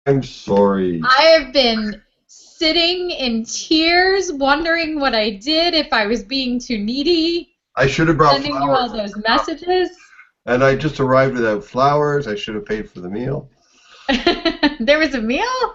I'm sorry. I have been sitting in tears, wondering what I did, if I was being too needy, I should have brought sending you all flowers. those messages. And I just arrived without flowers. I should have paid for the meal. There was a meal?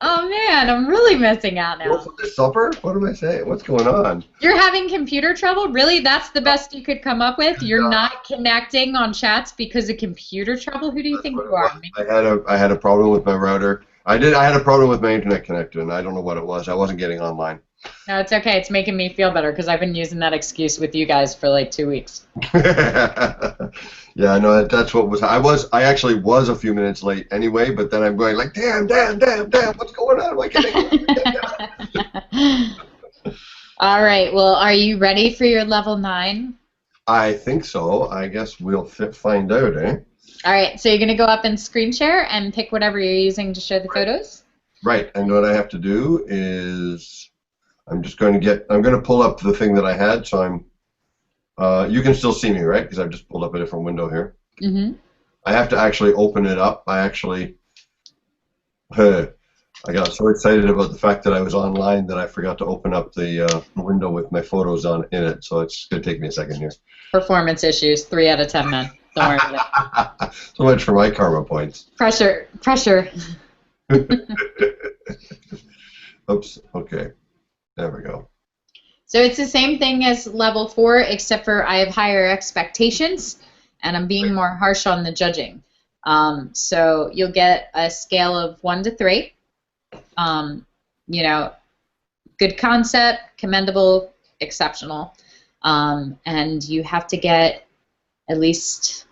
Oh man, I'm really missing out What now. for the supper? What am I saying? What's going on? You're having computer trouble? Really? That's the best you could come up with? You're Uh, not connecting on chats because of computer trouble? Who do you that's think what you it was. are? I had a problem with my router. I had a problem with my internet connection, and I don't know what it was. I wasn't getting online. No, it's okay. It's making me feel better because I've been using that excuse with you guys for like 2 weeks. Yeah, no, that's what was. I actually was a few minutes late anyway, but then I'm going like, damn, damn, damn, damn, what's going on? Why can't All right. Well, are you ready for your level 9? I think so. I guess we'll find out, eh? All right. So you're going to go up and screen share and pick whatever you're using to show the photos. Right, and what I have to do is I'm going to pull up the thing that I had, so you can still see me, right? Because I've just pulled up a different window here. Mm-hmm. I have to actually open it up. I got so excited about the fact that I was online that I forgot to open up the window with my photos in it, so it's going to take me a second here. Performance issues, 3 out of 10 men. Don't worry about it. So much for my karma points. Pressure, pressure. Oops, okay. There we go. So it's the same thing as level 4, except for I have higher expectations, and I'm being more harsh on the judging. So you'll get a scale of 1 to 3. You know, good concept, commendable, exceptional. And you have to get at least,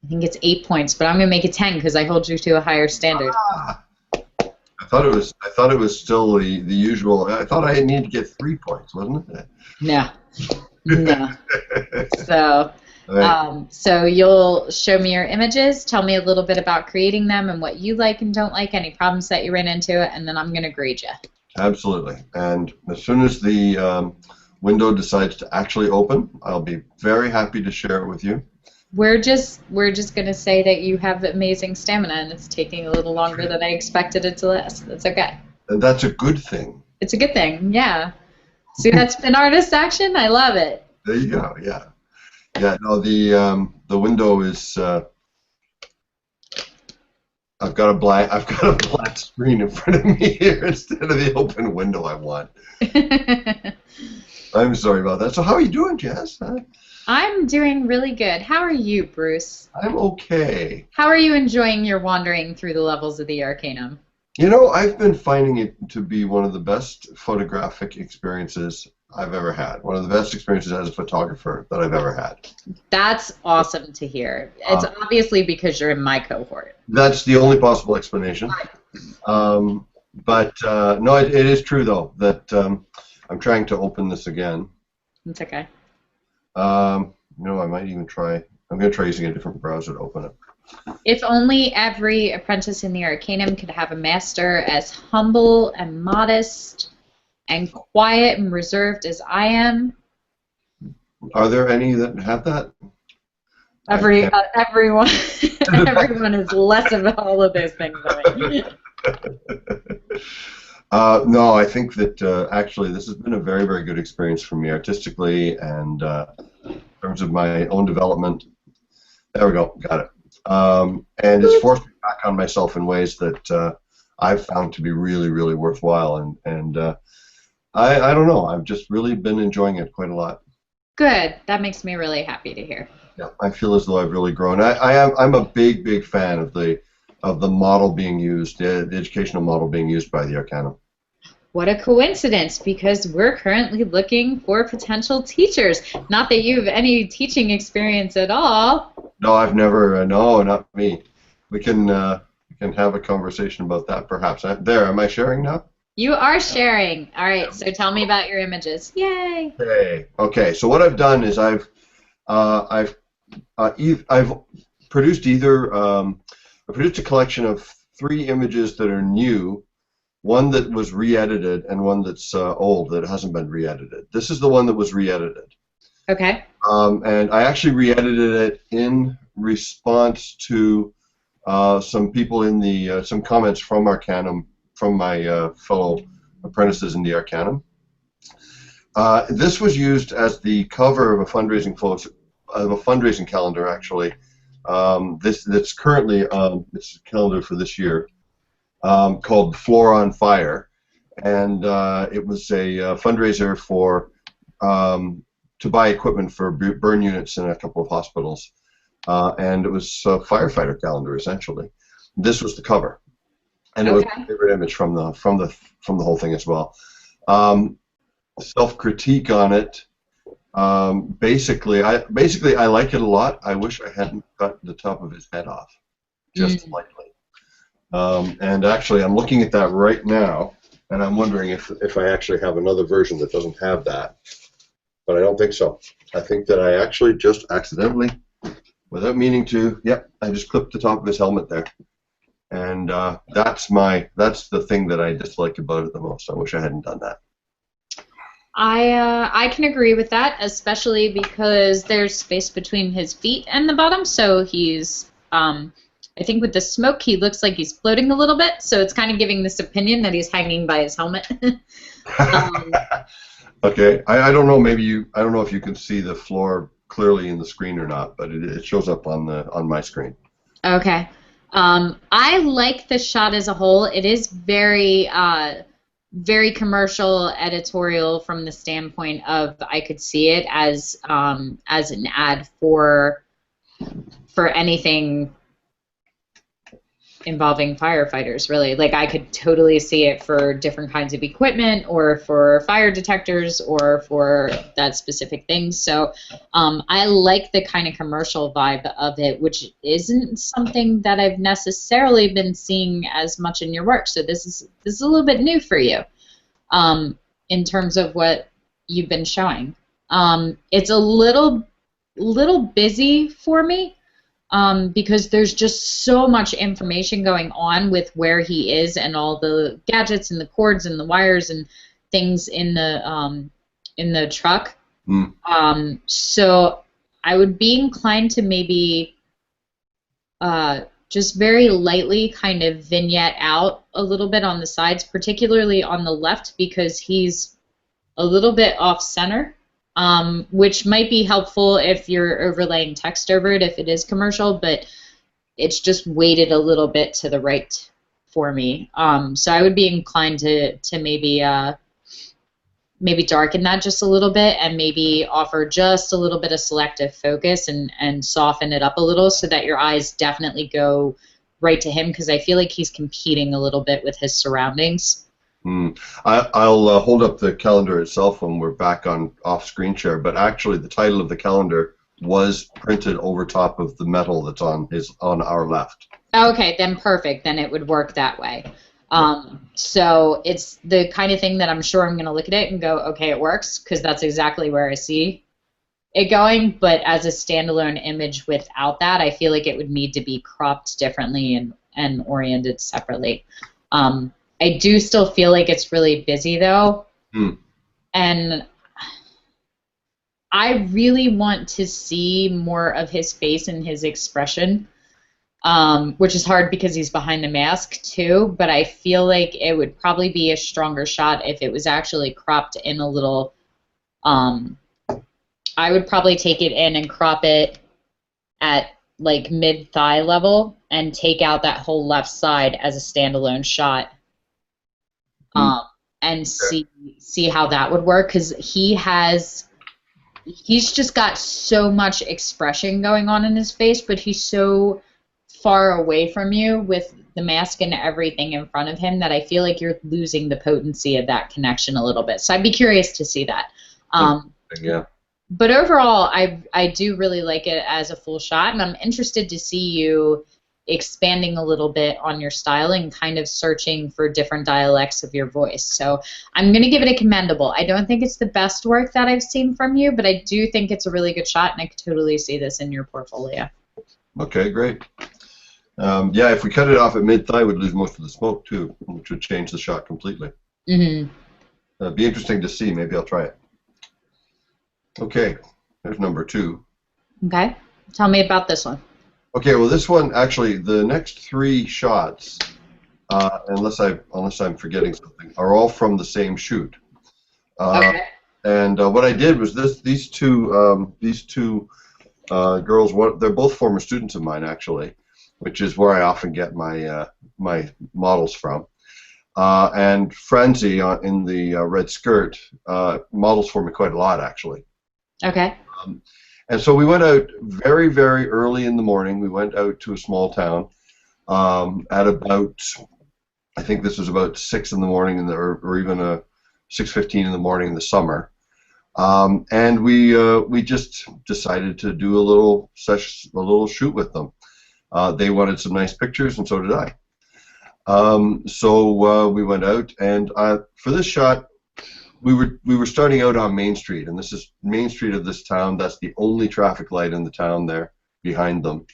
I think it's 8 points, but I'm going to make it 10 because I hold you to a higher standard. I thought it was still the usual. I thought I needed to get 3 points, wasn't it? No. No. So, Right. so you'll show me your images, tell me a little bit about creating them and what you like and don't like, any problems that you ran into, and then I'm going to grade you. Absolutely. And as soon as the window decides to actually open, I'll be very happy to share it with you. We're just going to say that you have amazing stamina and it's taking a little longer than I expected it to last. That's okay. And that's a good thing. It's a good thing, yeah. See that spin artist action? I love it. There you go. Yeah. Yeah. No, the window is. I've got a black screen in front of me here instead of the open window I want. I'm sorry about that. So how are you doing, Jess? Huh? I'm doing really good. How are you, Bruce? I'm okay. How are you enjoying your wandering through the levels of the Arcanum? You know, I've been finding it to be one of the best photographic experiences I've ever had. One of the best experiences as a photographer that I've ever had. That's awesome to hear. It's obviously because you're in my cohort. That's the only possible explanation. But no, it is true, though, that I'm trying to open this again. It's okay. I might even try. I'm going to try using a different browser to open it. If only every apprentice in the Arcanum could have a master as humble and modest and quiet and reserved as I am. Are there any that have that? Everyone, everyone is less of all of those things than me. No, I think that actually this has been a very, very good experience for me artistically and in terms of my own development. There we go, got it. And it's forced me back on myself in ways that I've found to be really, really worthwhile. And I don't know, I've just really been enjoying it quite a lot. Good. That makes me really happy to hear. Yeah, I feel as though I've really grown. I'm a big, big fan of the model being used, the educational model being used by the Arcanum. What a coincidence, because we're currently looking for potential teachers. Not that you have any teaching experience at all. No, I've never. No, not me. We can have a conversation about that, perhaps. There, am I sharing now? You are sharing. All right. So tell me about your images. Yay! Okay. So what I've done is I've produced I produced a collection of 3 images that are new, one that was re-edited, and one that's old that hasn't been re-edited. This is the one that was re-edited. Okay. And I actually re-edited it in response to some people in the some comments from Arcanum, from my fellow apprentices in the Arcanum. This was used as the cover of a fundraising calendar, actually. That's currently this is a calendar for this year, called Floor on Fire, and it was a fundraiser for to buy equipment for burn units in a couple of hospitals, and it was a firefighter calendar essentially. This was the cover, and it was my favorite image from the whole thing as well. Self-critique on it. Basically, I like it a lot. I wish I hadn't cut the top of his head off, just slightly. And actually, I'm looking at that right now, and I'm wondering if I actually have another version that doesn't have that. But I don't think so. I think that I actually just accidentally, without meaning to, yep, I just clipped the top of his helmet there. And that's the thing that I dislike about it the most. I wish I hadn't done that. I can agree with that, especially because there's space between his feet and the bottom, so he's, I think with the smoke, he looks like he's floating a little bit, so it's kind of giving this opinion that he's hanging by his helmet. Okay, I don't know, I don't know if you can see the floor clearly in the screen or not, but it shows up on my screen. Okay. I like the shot as a whole. It is very commercial editorial from the standpoint of I could see it as an ad for anything involving firefighters, really. Like, I could totally see it for different kinds of equipment or for fire detectors or for that specific thing. So I like the kind of commercial vibe of it, which isn't something that I've necessarily been seeing as much in your work. So this is a little bit new for you in terms of what you've been showing. It's a little busy for me. Because there's just so much information going on with where he is and all the gadgets and the cords and the wires and things in the truck. So I would be inclined to maybe just very lightly kind of vignette out a little bit on the sides, particularly on the left, because he's a little bit off center. Which might be helpful if you're overlaying text over it if it is commercial, but it's just weighted a little bit to the right for me. So I would be inclined to maybe darken that just a little bit and maybe offer just a little bit of selective focus and soften it up a little so that your eyes definitely go right to him, because I feel like he's competing a little bit with his surroundings. I'll hold up the calendar itself when we're back on off-screen share, but actually the title of the calendar was printed over top of the metal that's on our left. Okay, then perfect. Then it would work that way. So it's the kind of thing that I'm sure I'm going to look at it and go, okay, it works, because that's exactly where I see it going. But as a standalone image without that, I feel like it would need to be cropped differently and oriented separately. I do still feel like it's really busy, though, and I really want to see more of his face and his expression, which is hard because he's behind the mask, too, but I feel like it would probably be a stronger shot if it was actually cropped in a little. I would probably take it in and crop it at, like, mid-thigh level and take out that whole left side as a standalone shot. And see how that would work, because he's just got so much expression going on in his face, but he's so far away from you with the mask and everything in front of him that I feel like you're losing the potency of that connection a little bit. So I'd be curious to see that. Yeah. But overall, I do really like it as a full shot, and I'm interested to see you expanding a little bit on your styling, kind of searching for different dialects of your voice. So I'm going to give it a commendable. I don't think it's the best work that I've seen from you, but I do think it's a really good shot, and I could totally see this in your portfolio. Okay, great. Yeah, if we cut it off at mid-thigh, we'd lose most of the smoke, too, which would change the shot completely. It'd be interesting to see. Maybe I'll try it. Okay, there's number 2. Okay. Tell me about this one. Okay, well, this one actually, the next three shots, unless I'm forgetting something, are all from the same shoot. Uh, Okay. and what I did was these two girls. They're both former students of mine actually, which is where I often get my models from. And Francie in the red skirt models for me quite a lot actually. Okay. Um, and so we went out very, very early in the morning. We went out to a small town at about, I think this was about 6 in the morning, or even 6:15 in the morning in the summer. And we just decided to do a little shoot with them. They wanted some nice pictures, and so did I. So we went out, and for this shot, we were starting out on Main Street, and this is Main Street of this town. That's the only traffic light in the town there behind them.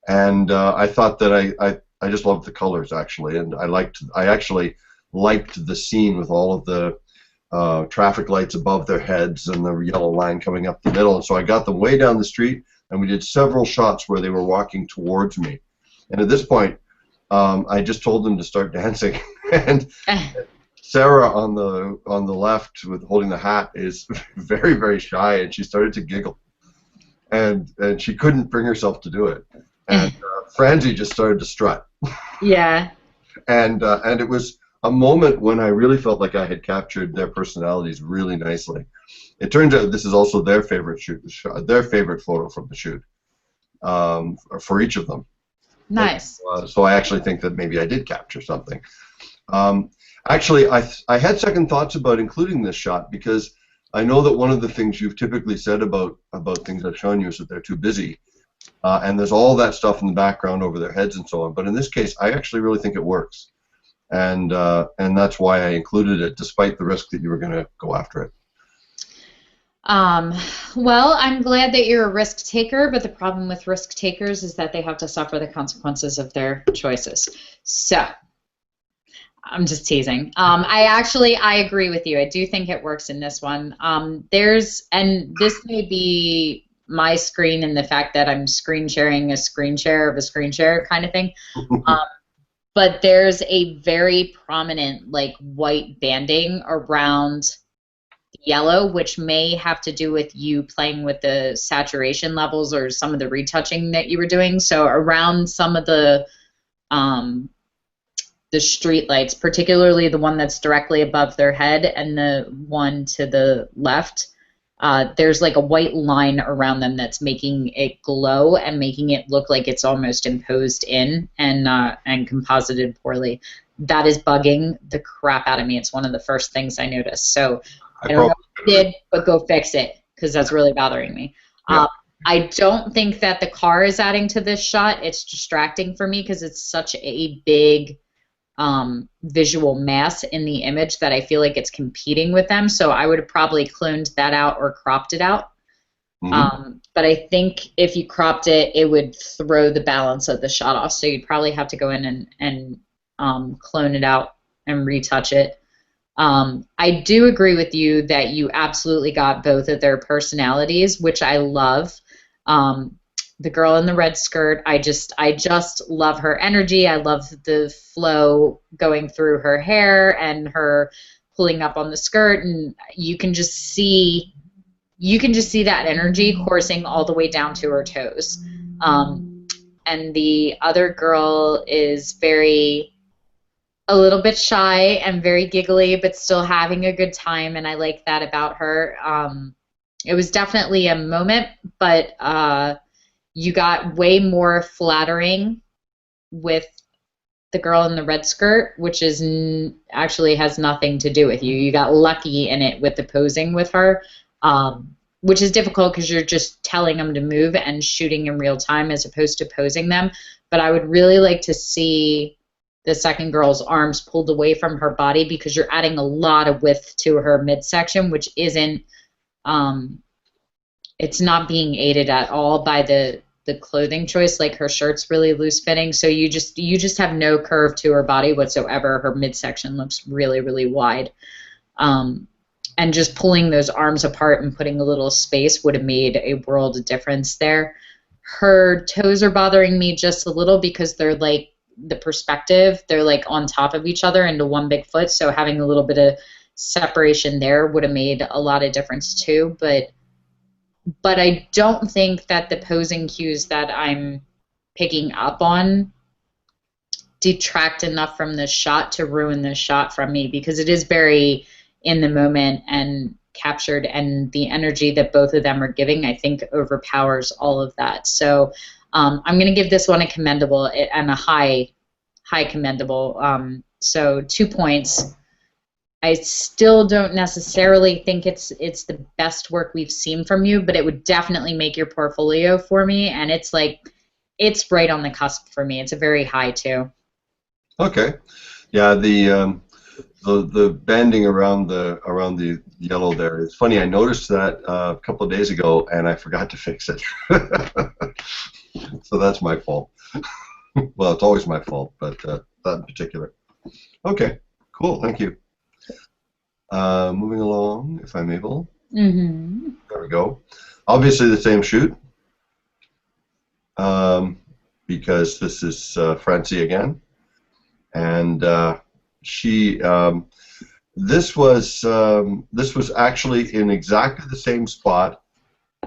And I thought that I just loved the colors actually, and I actually liked the scene with all of the traffic lights above their heads and the yellow line coming up the middle. And so I got them way down the street, and we did several shots where they were walking towards me. And at this point, I just told them to start dancing, and Sarah on the left with holding the hat is very, very shy, and she started to giggle, and she couldn't bring herself to do it. And Francie just started to strut. Yeah. And it was a moment when I really felt like I had captured their personalities really nicely. It turns out this is also their favorite their favorite photo from the shoot, for each of them. Nice. So I actually think that maybe I did capture something. Actually, I had second thoughts about including this shot because I know that one of the things you've typically said about things I've shown you is that they're too busy, and there's all that stuff in the background over their heads and so on. But in this case, I actually really think it works, and that's why I included it, despite the risk that you were going to go after it. Well, I'm glad that you're a risk taker, but the problem with risk takers is that they have to suffer the consequences of their choices. So, I'm just teasing. I agree with you. I do think it works in this one. And this may be my screen and the fact that I'm screen sharing a screen share of a screen share kind of thing. But there's a very prominent like white banding around yellow, which may have to do with you playing with the saturation levels or some of the retouching that you were doing. So around some of the street lights, particularly the one that's directly above their head and the one to the left, there's like a white line around them that's making it glow and making it look like it's almost imposed in and composited poorly. That is bugging the crap out of me. It's one of the first things I noticed. So I don't know what you did, but go fix it because that's really bothering me. Yeah. I don't think that the car is adding to this shot. It's distracting for me because it's such a big visual mass in the image that I feel like it's competing with them. So I would have probably cloned that out or cropped it out. But I think if you cropped it, it would throw the balance of the shot off. So you'd probably have to go in and clone it out and retouch it. I do agree with you that you absolutely got both of their personalities, which I love. The girl in the red skirt, I just love her energy. I love the flow going through her hair and her pulling up on the skirt, and you can just see that energy coursing all the way down to her toes. And the other girl is a little bit shy and very giggly, but still having a good time, and I like that about her. It was definitely a moment, but you got way more flattering with the girl in the red skirt, which actually has nothing to do with you. You got lucky in it with the posing with her, which is difficult because you're just telling them to move and shooting in real time as opposed to posing them. But I would really like to see the second girl's arms pulled away from her body because you're adding a lot of width to her midsection, which isn't it's not being aided at all by the clothing choice. Like her shirt's really loose fitting, so you just have no curve to her body whatsoever. Her midsection looks really, really wide, and just pulling those arms apart and putting a little space would have made a world of difference there. Her toes are bothering me just a little because they're like the perspective, they're like on top of each other into one big foot, so having a little bit of separation there would have made a lot of difference too, but I don't think that the posing cues that I'm picking up on detract enough from the shot to ruin the shot from me, because it is very in the moment and captured, and the energy that both of them are giving, I think, overpowers all of that. So I'm going to give this one a commendable and a high commendable. So 2 points. I still don't necessarily think it's the best work we've seen from you, but it would definitely make your portfolio for me, and it's right on the cusp for me. It's a very high too. Okay. Yeah, the banding around the yellow there. It's funny. I noticed that a couple of days ago, and I forgot to fix it. So that's my fault. Well, it's always my fault, but that in particular. Okay. Cool. Thank you. Moving along, if I'm able. Mm-hmm. There we go. Obviously the same shoot, because this is Francie again, and this was actually in exactly the same spot,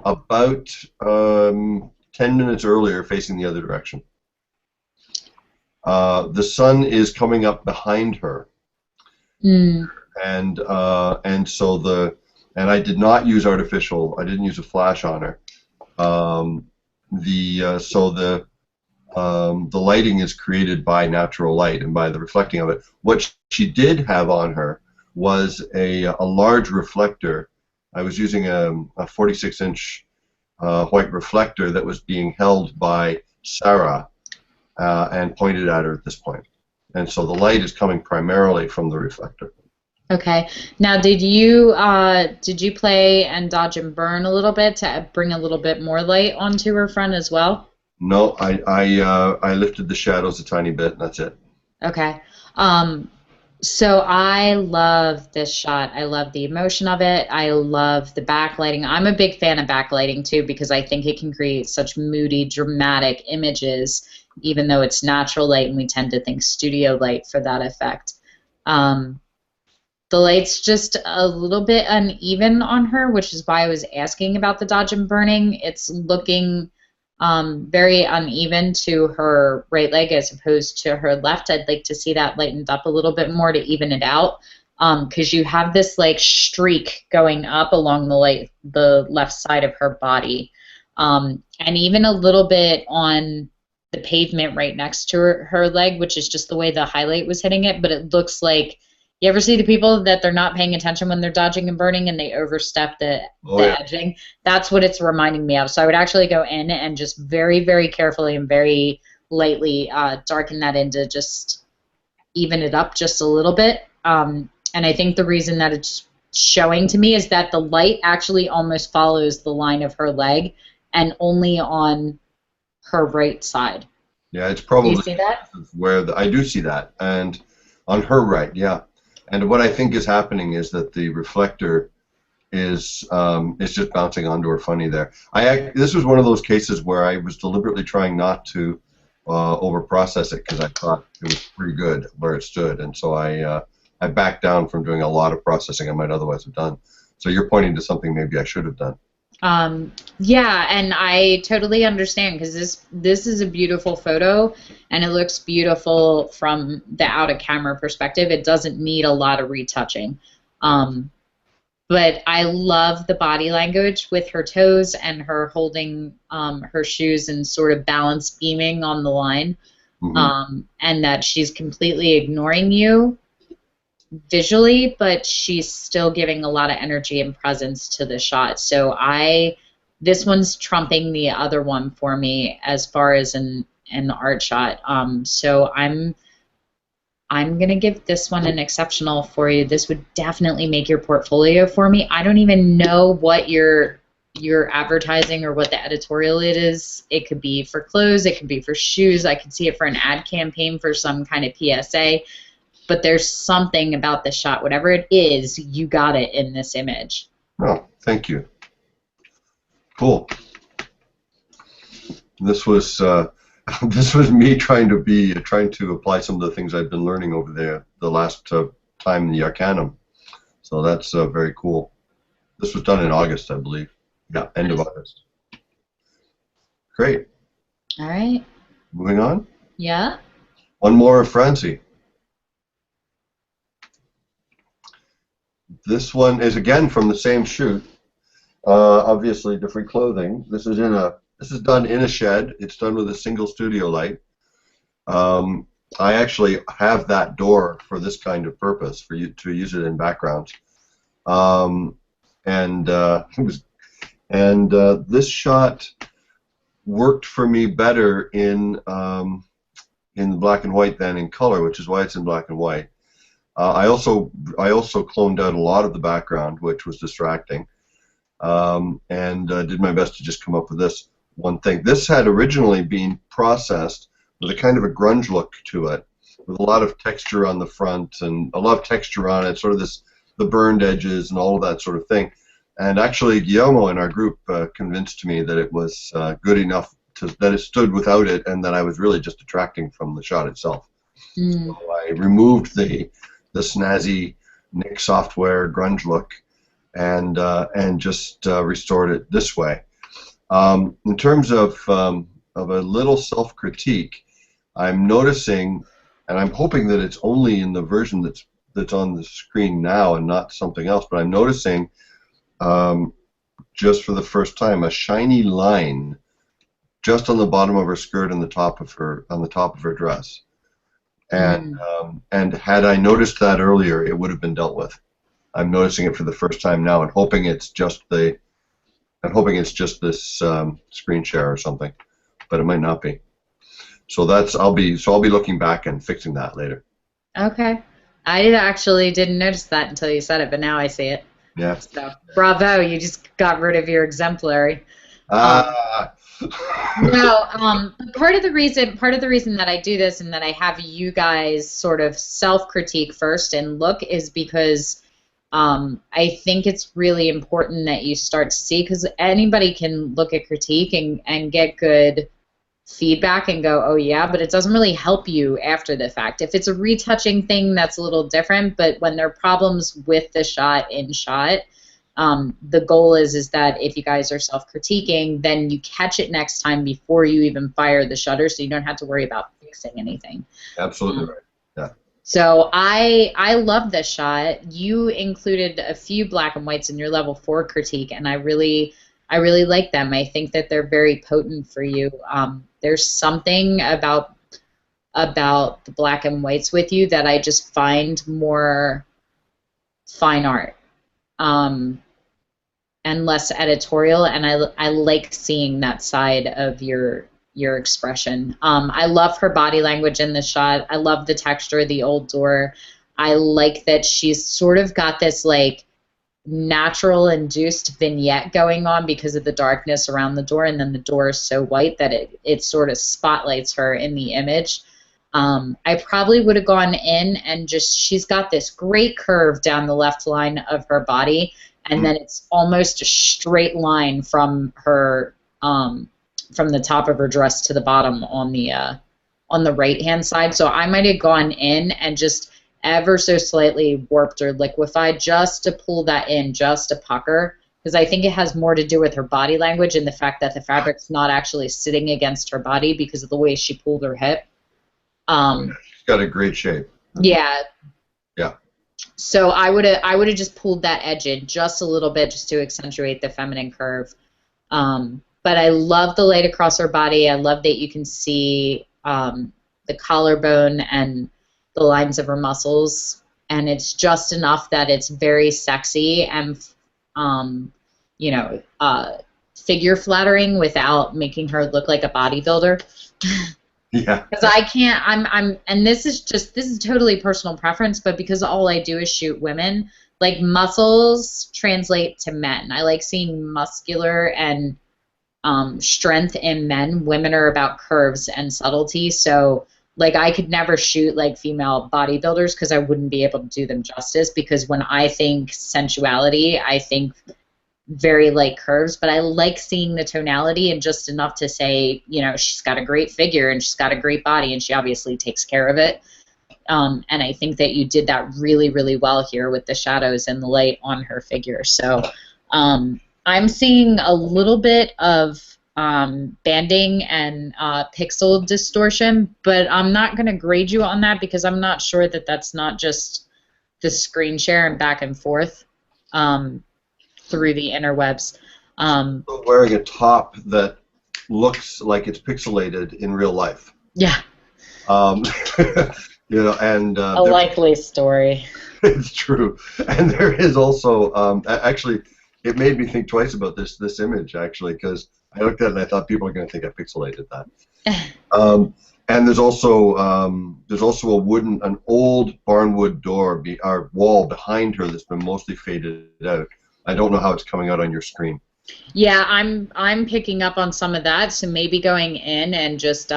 about 10 minutes earlier, facing the other direction. The sun is coming up behind her. Mm. And so I did not use artificial. I didn't use a flash on her. The lighting is created by natural light and by the reflecting of it. What she did have on her was a large reflector. I was using a 46-inch white reflector that was being held by Sarah and pointed at her at this point. And so the light is coming primarily from the reflector. Okay. Now, did you play and dodge and burn a little bit to bring a little bit more light onto her front as well? No, I lifted the shadows a tiny bit, and that's it. Okay. So I love this shot. I love the emotion of it. I love the backlighting. I'm a big fan of backlighting too, because I think it can create such moody, dramatic images, even though it's natural light and we tend to think studio light for that effect. The light's just a little bit uneven on her, which is why I was asking about the dodge and burning. It's looking very uneven to her right leg as opposed to her left. I'd like to see that lightened up a little bit more to even it out, because you have this like streak going up along the left side of her body, and even a little bit on the pavement right next to her leg, which is just the way the highlight was hitting it. But it looks like, you ever see the people that they're not paying attention when they're dodging and burning and they overstep the edging? That's what it's reminding me of. So I would actually go in and just very, very carefully and very lightly darken that in to just even it up just a little bit. And I think the reason that it's showing to me is that the light actually almost follows the line of her leg and only on her right side. Yeah, it's probably. Do you see that? I do see that, and on her right, yeah. And what I think is happening is that the reflector is just bouncing onto her funny there. This was one of those cases where I was deliberately trying not to over-process it, because I thought it was pretty good where it stood, and so I backed down from doing a lot of processing I might otherwise have done. So you're pointing to something maybe I should have done. Yeah, and I totally understand, because this is a beautiful photo and it looks beautiful from the out of camera perspective. It doesn't need a lot of retouching. But I love the body language with her toes and her holding her shoes and sort of balance beaming on the line, and that she's completely ignoring you visually, but she's still giving a lot of energy and presence to the shot. So this one's trumping the other one for me as far as an art shot. So I'm gonna give this one an exceptional for you. This would definitely make your portfolio for me. I don't even know what your advertising or what the editorial it is. It could be for clothes, it could be for shoes. I could see it for an ad campaign for some kind of PSA. But there's something about the shot, whatever it is, you got it in this image. Oh, thank you. Cool. This was this was me trying to apply some of the things I've been learning over there the last time in the Arcanum. So that's very cool. This was done in August, I believe. Yeah, end of August. Great. All right. Moving on. Yeah. One more of Francie. This one is again from the same shoot. Obviously, different clothing. This is done in a shed. It's done with a single studio light. I actually have that door for this kind of purpose, for you to use it in backgrounds. This shot worked for me better in black and white than in color, which is why it's in black and white. I also cloned out a lot of the background, which was distracting, and did my best to just come up with this one thing. This had originally been processed with a kind of a grunge look to it, with a lot of texture on the front and a lot of texture on it, sort of the burned edges and all of that sort of thing. And actually, Guillermo in our group convinced me that it was good enough that it stood without it, and that I was really just detracting from the shot itself. So I removed the snazzy Nick software grunge look and just restored it this way. In terms of a little self-critique, I'm noticing, and I'm hoping that it's only in the version that's on the screen now and not something else, but I'm noticing just for the first time a shiny line just on the bottom of her skirt and the top of her dress. And had I noticed that earlier, it would have been dealt with. I'm noticing it for the first time now, and hoping it's just this screen share or something, but it might not be. So I'll be looking back and fixing that later. Okay. I actually didn't notice that until you said it, but now I see it. Yeah. So bravo, you just got rid of your exemplary. No, part of the reason that I do this and that I have you guys sort of self-critique first and look is because I think it's really important that you start to see, because anybody can look at critique and get good feedback and go, oh yeah, but it doesn't really help you after the fact. If it's a retouching thing, that's a little different, but when there are problems with the shot in shot, the goal is that if you guys are self-critiquing, then you catch it next time before you even fire the shutter, so you don't have to worry about fixing anything. Absolutely right. Yeah. So I love this shot. You included a few black and whites in your level 4 critique, and I really like them. I think that they're very potent for you. There's something about the black and whites with you that I just find more fine art. And less editorial, and I like seeing that side of your expression. I love her body language in the shot. I love the texture of the old door. I like that she's sort of got this like natural induced vignette going on because of the darkness around the door, and then the door is so white that it sort of spotlights her in the image. I probably would have gone in and she's got this great curve down the left line of her body, and then it's almost a straight line from her from the top of her dress to the bottom on the right hand side. So I might have gone in and just ever so slightly warped or liquefied just to pull that in, just to pucker, because I think it has more to do with her body language and the fact that the fabric's not actually sitting against her body because of the way she pulled her hip. She's got a great shape. Yeah. Yeah. So I would have just pulled that edge in just a little bit just to accentuate the feminine curve. But I love the light across her body. I love that you can see the collarbone and the lines of her muscles, and it's just enough that it's very sexy and figure flattering without making her look like a bodybuilder. Yeah. Because I can't. And this is totally personal preference, but because all I do is shoot women, like muscles translate to men. I like seeing muscular and strength in men. Women are about curves and subtlety. So, like, I could never shoot like female bodybuilders because I wouldn't be able to do them justice. Because when I think sensuality, I think very light curves, but I like seeing the tonality and just enough to say, you know, she's got a great figure and she's got a great body and she obviously takes care of it. And I think that you did that really, really well here with the shadows and the light on her figure. So I'm seeing a little bit of banding and pixel distortion, but I'm not going to grade you on that because I'm not sure that that's not just the screen share and back and forth through the interwebs. Wearing a top that looks like it's pixelated in real life. Yeah. You know, and a likely story. It's true, and there is also actually, it made me think twice about this image actually, because I looked at it and I thought people are going to think I pixelated that. And there's also an old barnwood door, or wall behind her that's been mostly faded out. I don't know how it's coming out on your screen. Yeah, I'm picking up on some of that, so maybe going in and just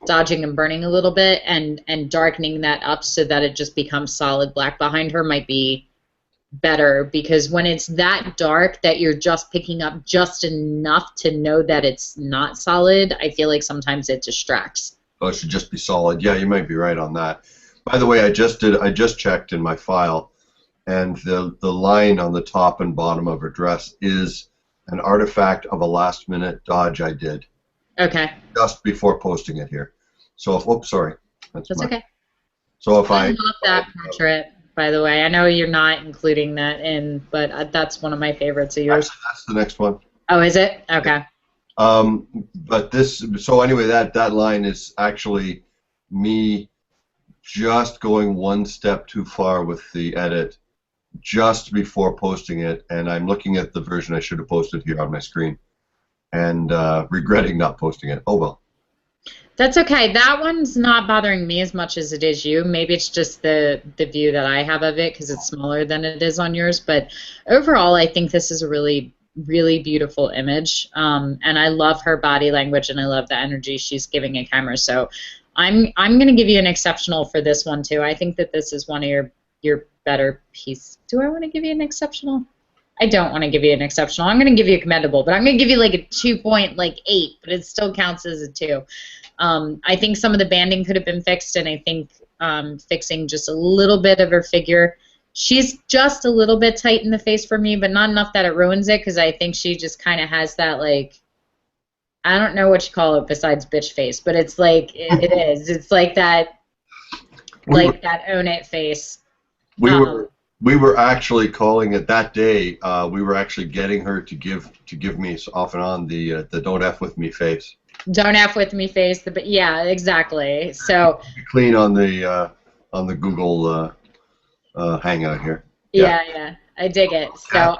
dodging and burning a little bit and darkening that up so that it just becomes solid black behind her might be better, because when it's that dark that you're just picking up just enough to know that it's not solid, I feel like sometimes it distracts. Oh, it should just be solid. Yeah, you might be right on that. By the way, I just checked in my file, and the line on the top and bottom of her dress is an artifact of a last-minute dodge I did. Okay. Just before posting it here. So if, oops, sorry. That's okay. So if I love that portrait, by the way. I know you're not including that in, but that's one of my favorites of yours. That's the next one. Oh, is it? Okay. But this, so anyway, that line is actually me just going one step too far with the edit just before posting it, and I'm looking at the version I should have posted here on my screen and regretting not posting it. Oh well. That's okay. That one's not bothering me as much as it is you. Maybe it's just the view that I have of it because it's smaller than it is on yours. But overall, I think this is a really, really beautiful image. And I love her body language and I love the energy she's giving a camera. So I'm going to give you an exceptional for this one too. I think that this is one of your better pieces. Do I want to give you an exceptional? I don't want to give you an exceptional. I'm going to give you a commendable, but I'm going to give you like a 2.8, but it still counts as a 2. I think some of the banding could have been fixed, and I think fixing just a little bit of her figure. She's just a little bit tight in the face for me, but not enough that it ruins it, because I think she just kind of has that, like, I don't know what you call it besides bitch face, but it's like, it is. It's like that, that own it face. We were actually calling it that day. We were actually getting her to give me off and on the don't F with me face. Don't F with me face. But yeah, exactly. So clean on the Google Hangout here. Yeah, I dig it. So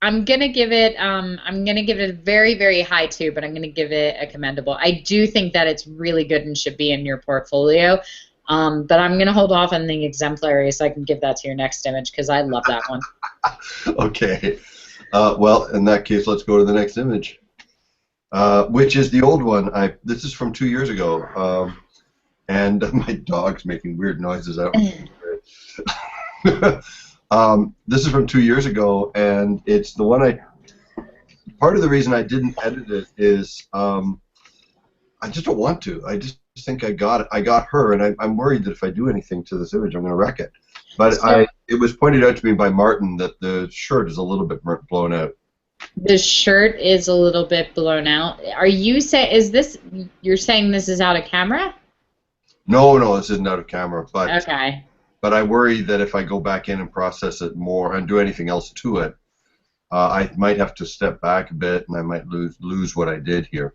I'm gonna give it a very, very high 2, but I'm gonna give it a commendable. I do think that it's really good and should be in your portfolio. But I'm going to hold off on the exemplary so I can give that to your next image because I love that one. Okay. Well, in that case, let's go to the next image, which is the old one. This is from 2 years ago, and my dog's making weird noises. This is from 2 years ago, and it's the one part of the reason I didn't edit it is I just don't want to. I just think I got her, and I'm worried that if I do anything to this image, I'm going to wreck it. But it was pointed out to me by Martin that the shirt is a little bit blown out. The shirt is a little bit blown out. Are you you're saying this is out of camera? No, this isn't out of camera. But okay. But I worry that if I go back in and process it more and do anything else to it, I might have to step back a bit, and I might lose what I did here.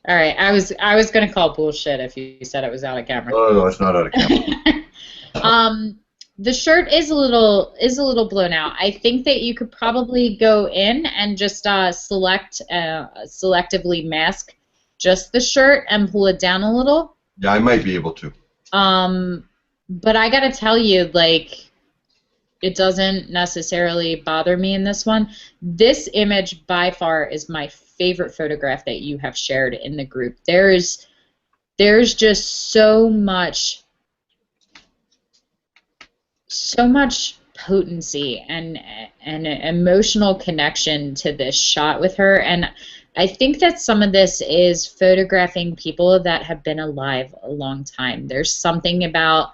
All right, I was gonna call bullshit if you said it was out of camera. Oh no, it's not out of camera. The shirt is a little blown out. I think that you could probably go in and just selectively mask just the shirt and pull it down a little. Yeah, I might be able to. But I gotta tell you, like, it doesn't necessarily bother me in this one. This image by far is my favorite photograph that you have shared in the group. There's just so much potency and an emotional connection to this shot with her. And I think that some of this is photographing people that have been alive a long time. There's something about,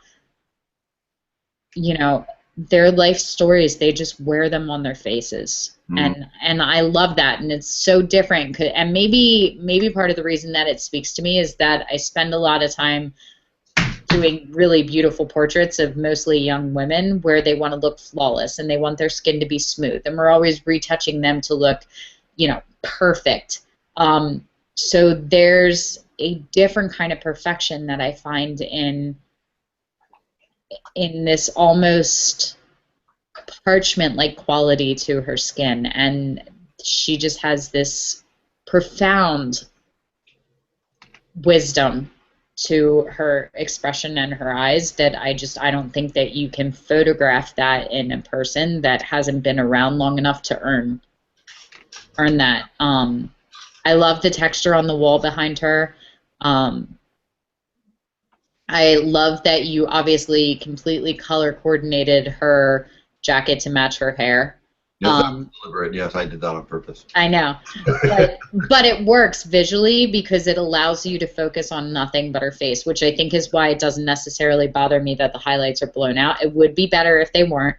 you know, their life stories, they just wear them on their faces. And I love that, and it's so different. And maybe part of the reason that it speaks to me is that I spend a lot of time doing really beautiful portraits of mostly young women where they want to look flawless and they want their skin to be smooth, and we're always retouching them to look, you know, perfect. So there's a different kind of perfection that I find in this almost parchment-like quality to her skin, and she just has this profound wisdom to her expression and her eyes that I don't think that you can photograph that in a person that hasn't been around long enough to earn that. I love the texture on the wall behind her. I love that you obviously completely color coordinated her jacket to match her hair. Yes, that was deliberate. Yes, I did that on purpose. I know, but it works visually because it allows you to focus on nothing but her face, which I think is why it doesn't necessarily bother me that the highlights are blown out. It would be better if they weren't,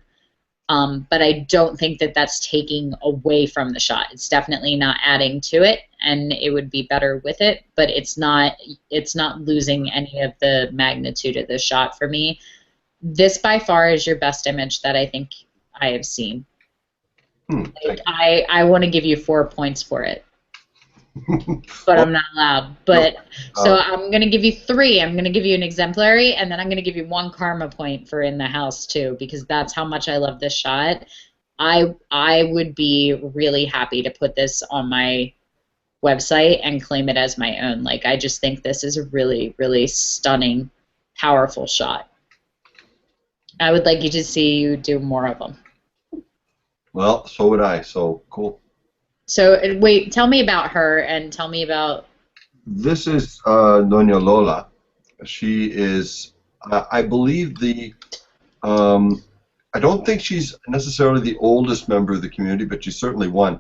but I don't think that that's taking away from the shot. It's definitely not adding to it, and it would be better with it, but it's not losing any of the magnitude of the shot for me. This by far is your best image that I think I have seen. Like, I want to give you 4 points for it, but I'm not allowed. But so I'm going to give you 3. I'm going to give you an exemplary, and then I'm going to give you 1 karma point for in the house too, because that's how much I love this shot. I would be really happy to put this on my website and claim it as my own. Like, I just think this is a really, really stunning, powerful shot. I would like you to see you do more of them. Well, so would I. So cool. So wait, tell me about her and tell me about. This is Doña Lola. She is, I believe, I don't think she's necessarily the oldest member of the community, but she's certainly one.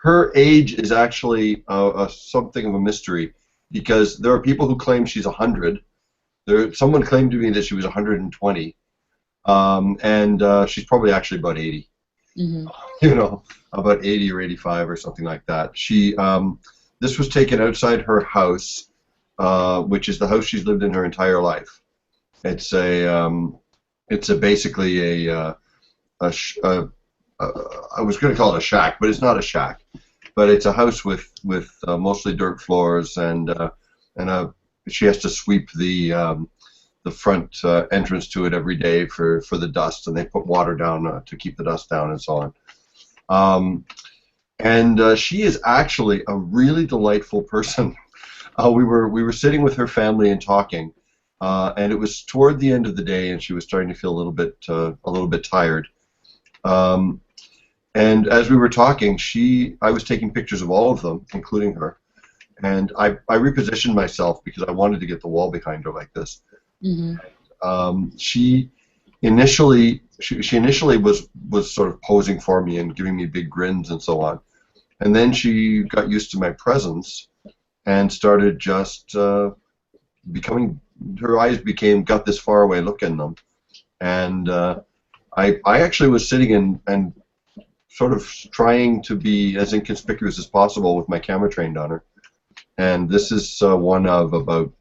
Her age is actually something of a mystery, because there are people who claim she's 100. Someone claimed to me that she was 120, and she's probably actually about 80. Mm-hmm. You know, about 80 or 85 or something like that. She, this was taken outside her house, which is the house she's lived in her entire life. It's basically I was going to call it a shack, but it's not a shack. But it's a house with mostly dirt floors, and she has to sweep the front entrance to it every day for the dust, and they put water down to keep the dust down and so on. She is actually a really delightful person. We were sitting with her family and talking, and it was toward the end of the day, and she was starting to feel a little bit tired. And as we were talking, I was taking pictures of all of them, including her, and I repositioned myself because I wanted to get the wall behind her like this. Mm-hmm. She initially was sort of posing for me and giving me big grins and so on, and then she got used to my presence and started just becoming. Her eyes got this far away look in them, and I actually was sitting and sort of trying to be as inconspicuous as possible with my camera trained on her, and this is one of about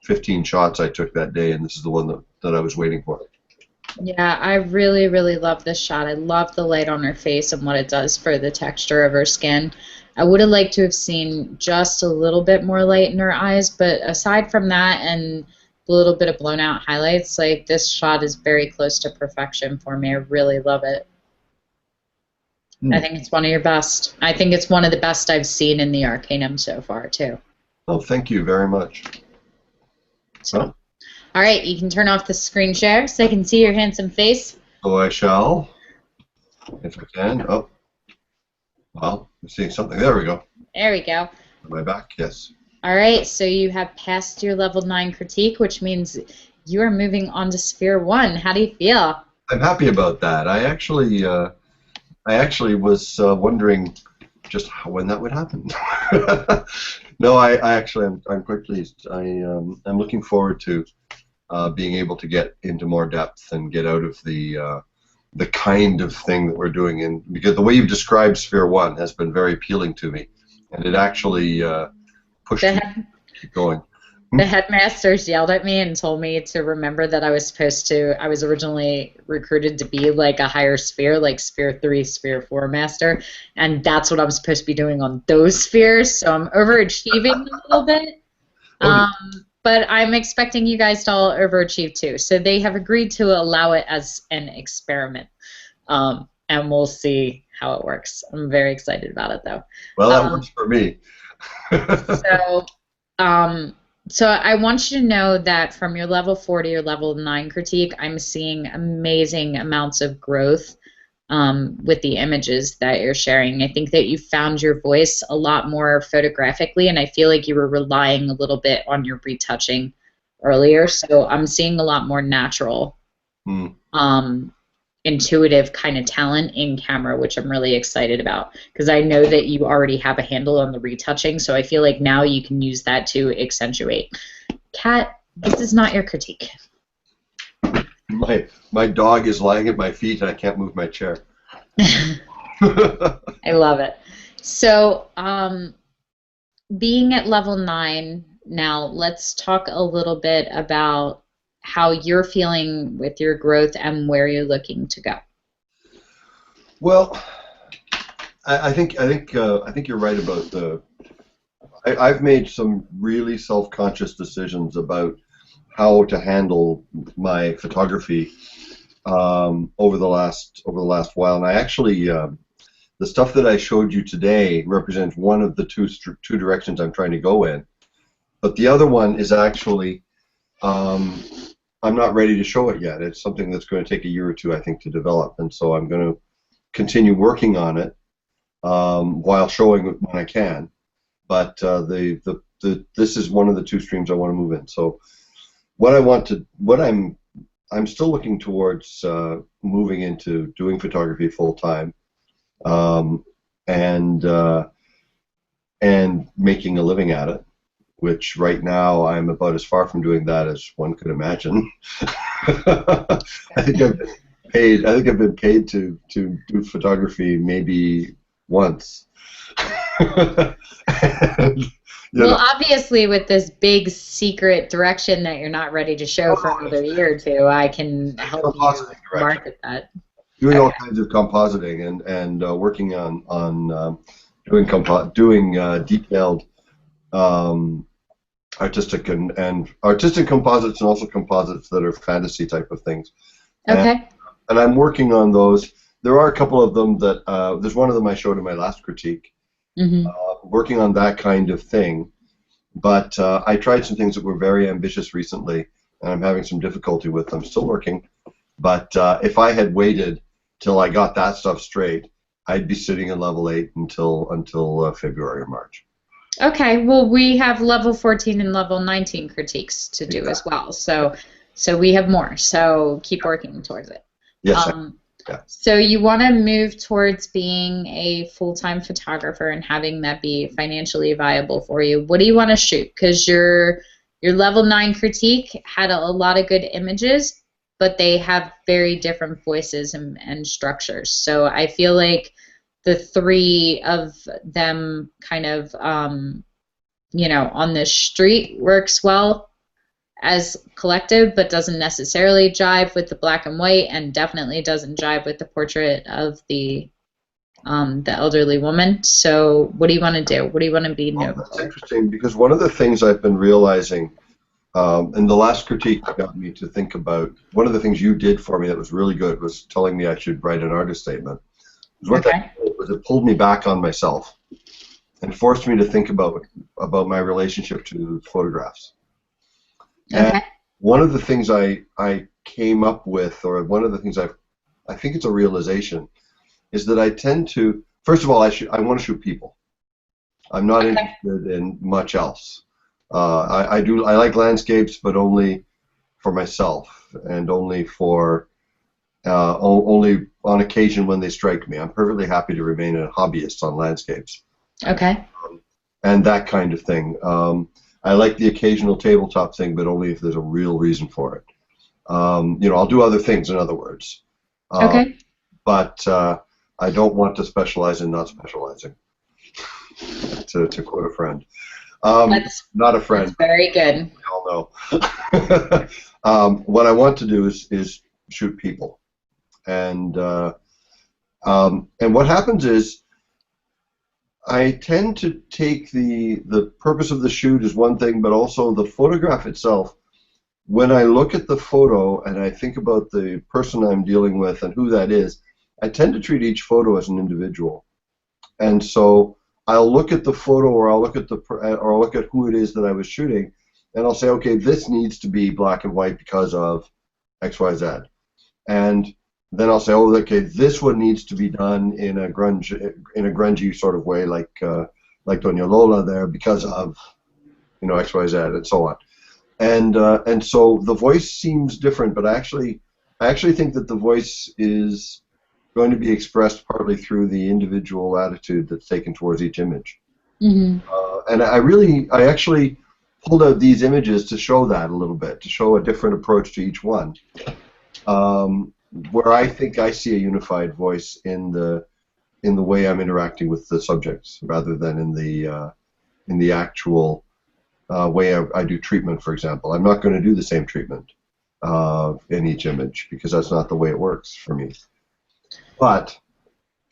15 shots I took that day, and this is the one that I was waiting for. Yeah, I really, really love this shot. I love the light on her face and what it does for the texture of her skin. I would have liked to have seen just a little bit more light in her eyes, but aside from that and a little bit of blown out highlights, like, this shot is very close to perfection for me. I really love it. I think it's one of your best. I think it's one of the best I've seen in the Arcanum so far, too. Oh, thank you very much. So, all right, you can turn off the screen share so I can see your handsome face. Oh, I shall, if I can. Oh, well, I'm seeing something. There we go. There we go. Am I back? Yes. All right, so you have passed your level 9 critique, which means you are moving on to Sphere 1. How do you feel? I'm happy about that. I actually was wondering just when that would happen. No, I actually I'm quite pleased. I'm looking forward to being able to get into more depth and get out of the kind of thing that we're doing. And because the way you've described Sphere 1 has been very appealing to me, and it actually pushed The me head, to keep going. the headmasters yelled at me and told me to remember that I was originally recruited to be like a higher sphere, like Sphere 3, Sphere 4 master, and that's what I'm supposed to be doing on those spheres, so I'm overachieving a little bit. Oh, But I'm expecting you guys to all overachieve too. So they have agreed to allow it as an experiment. And we'll see how it works. I'm very excited about it though. well, that Um, works for me. so, um, so I want you to know that from your level 4 to your level 9 critique, I'm seeing amazing amounts of growth with the images that you're sharing. I think that you found your voice a lot more photographically, and I feel like you were relying a little bit on your retouching earlier. So I'm seeing a lot more natural, Hmm. intuitive kind of talent in camera, which I'm really excited about because I know that you already have a handle on the retouching. So I feel like now you can use that to accentuate. Kat, this is not your critique. My dog is lying at my feet and I can't move my chair. I love it. So, being at level 9 now, let's talk a little bit about how you're feeling with your growth and where you're looking to go. Well, I think you're right about I've made some really self-conscious decisions about how to handle my photography over the last while, and I actually the stuff that I showed you today represents one of the two directions I'm trying to go in, but the other one is actually I'm not ready to show it yet. It's something that's going to take a year or two, I think, to develop, and so I'm going to continue working on it while showing it when I can. But this is one of the two streams I want to move in. So I'm still looking towards moving into doing photography full time, and making a living at it, which right now I'm about as far from doing that as one could imagine. I think I've been paid to do photography maybe once. And, Well, obviously, with this big secret direction that you're not ready to show for another year or two, I can help you compositing direction. market that. Doing all Okay. kinds of compositing and working on doing detailed artistic and artistic composites and also composites that are fantasy type of things. Okay. And I'm working on those. There are a couple of them that there's one of them I showed in my last critique. Mm-hmm. Working on that kind of thing, but I tried some things that were very ambitious recently, and I'm having some difficulty with them. Still working, but if I had waited till I got that stuff straight, I'd be sitting at level 8 until February or March. Okay. Well, we have level 14 and level 19 critiques to do as well. So we have more. So keep working towards it. Yes. Yeah. So you want to move towards being a full-time photographer and having that be financially viable for you. What do you want to shoot? Because your level 9 critique had a lot of good images, but they have very different voices and structures. So I feel like the 3 of them kind of, on the street works well as collective, but doesn't necessarily jive with the black and white, and definitely doesn't jive with the portrait of the elderly woman. So what do you want to do? What do you want to be known for? That's interesting, because one of the things I've been realizing, and the last critique got me to think about, one of the things you did for me that was really good was telling me I should write an artist statement. What that did was it pulled me back on myself and forced me to think about my relationship to photographs. Okay. And one of the things I came up with, or one of the things I think it's a realization, is that I tend to, first of all, I want to shoot people. I'm not interested in much else. I like landscapes, but only for myself and only for only on occasion when they strike me. I'm perfectly happy to remain a hobbyist on landscapes. Okay. And that kind of thing. I like the occasional tabletop thing, but only if there's a real reason for it. I'll do other things, in other words. Okay. But I don't want to specialize in not specializing, to quote a friend. Not a friend. That's very good. We all know. What I want to do is shoot people. And what happens is I tend to take the purpose of the shoot is one thing, but also the photograph itself. When I look at the photo and I think about the person I'm dealing with and who that is, I tend to treat each photo as an individual. And so I'll look at the photo, or I'll look at who it is that I was shooting, and I'll say, okay, this needs to be black and white because of X, Y, Z. And then I'll say, oh, okay, this one needs to be done in a grungy sort of way, like Doña Lola there, because of X, Y, Z, and so on. And so the voice seems different, but I actually think that the voice is going to be expressed partly through the individual attitude that's taken towards each image. Mm-hmm. And I actually pulled out these images to show that a little bit, to show a different approach to each one, where I think I see a unified voice in the way I'm interacting with the subjects, rather than in the actual way I do treatment, for example. I'm not going to do the same treatment in each image, because that's not the way it works for me. But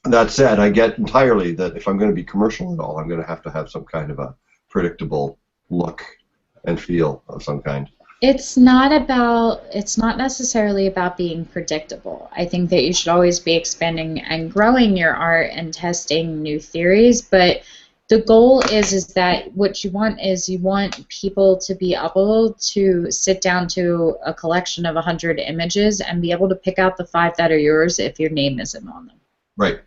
that said, I get entirely that if I'm going to be commercial at all, I'm going to have some kind of a predictable look and feel of some kind. It's not necessarily about being predictable. I think that you should always be expanding and growing your art and testing new theories, but the goal is that what you want people to be able to sit down to a collection of 100 images and be able to pick out the 5 that are yours if your name isn't on them. Right.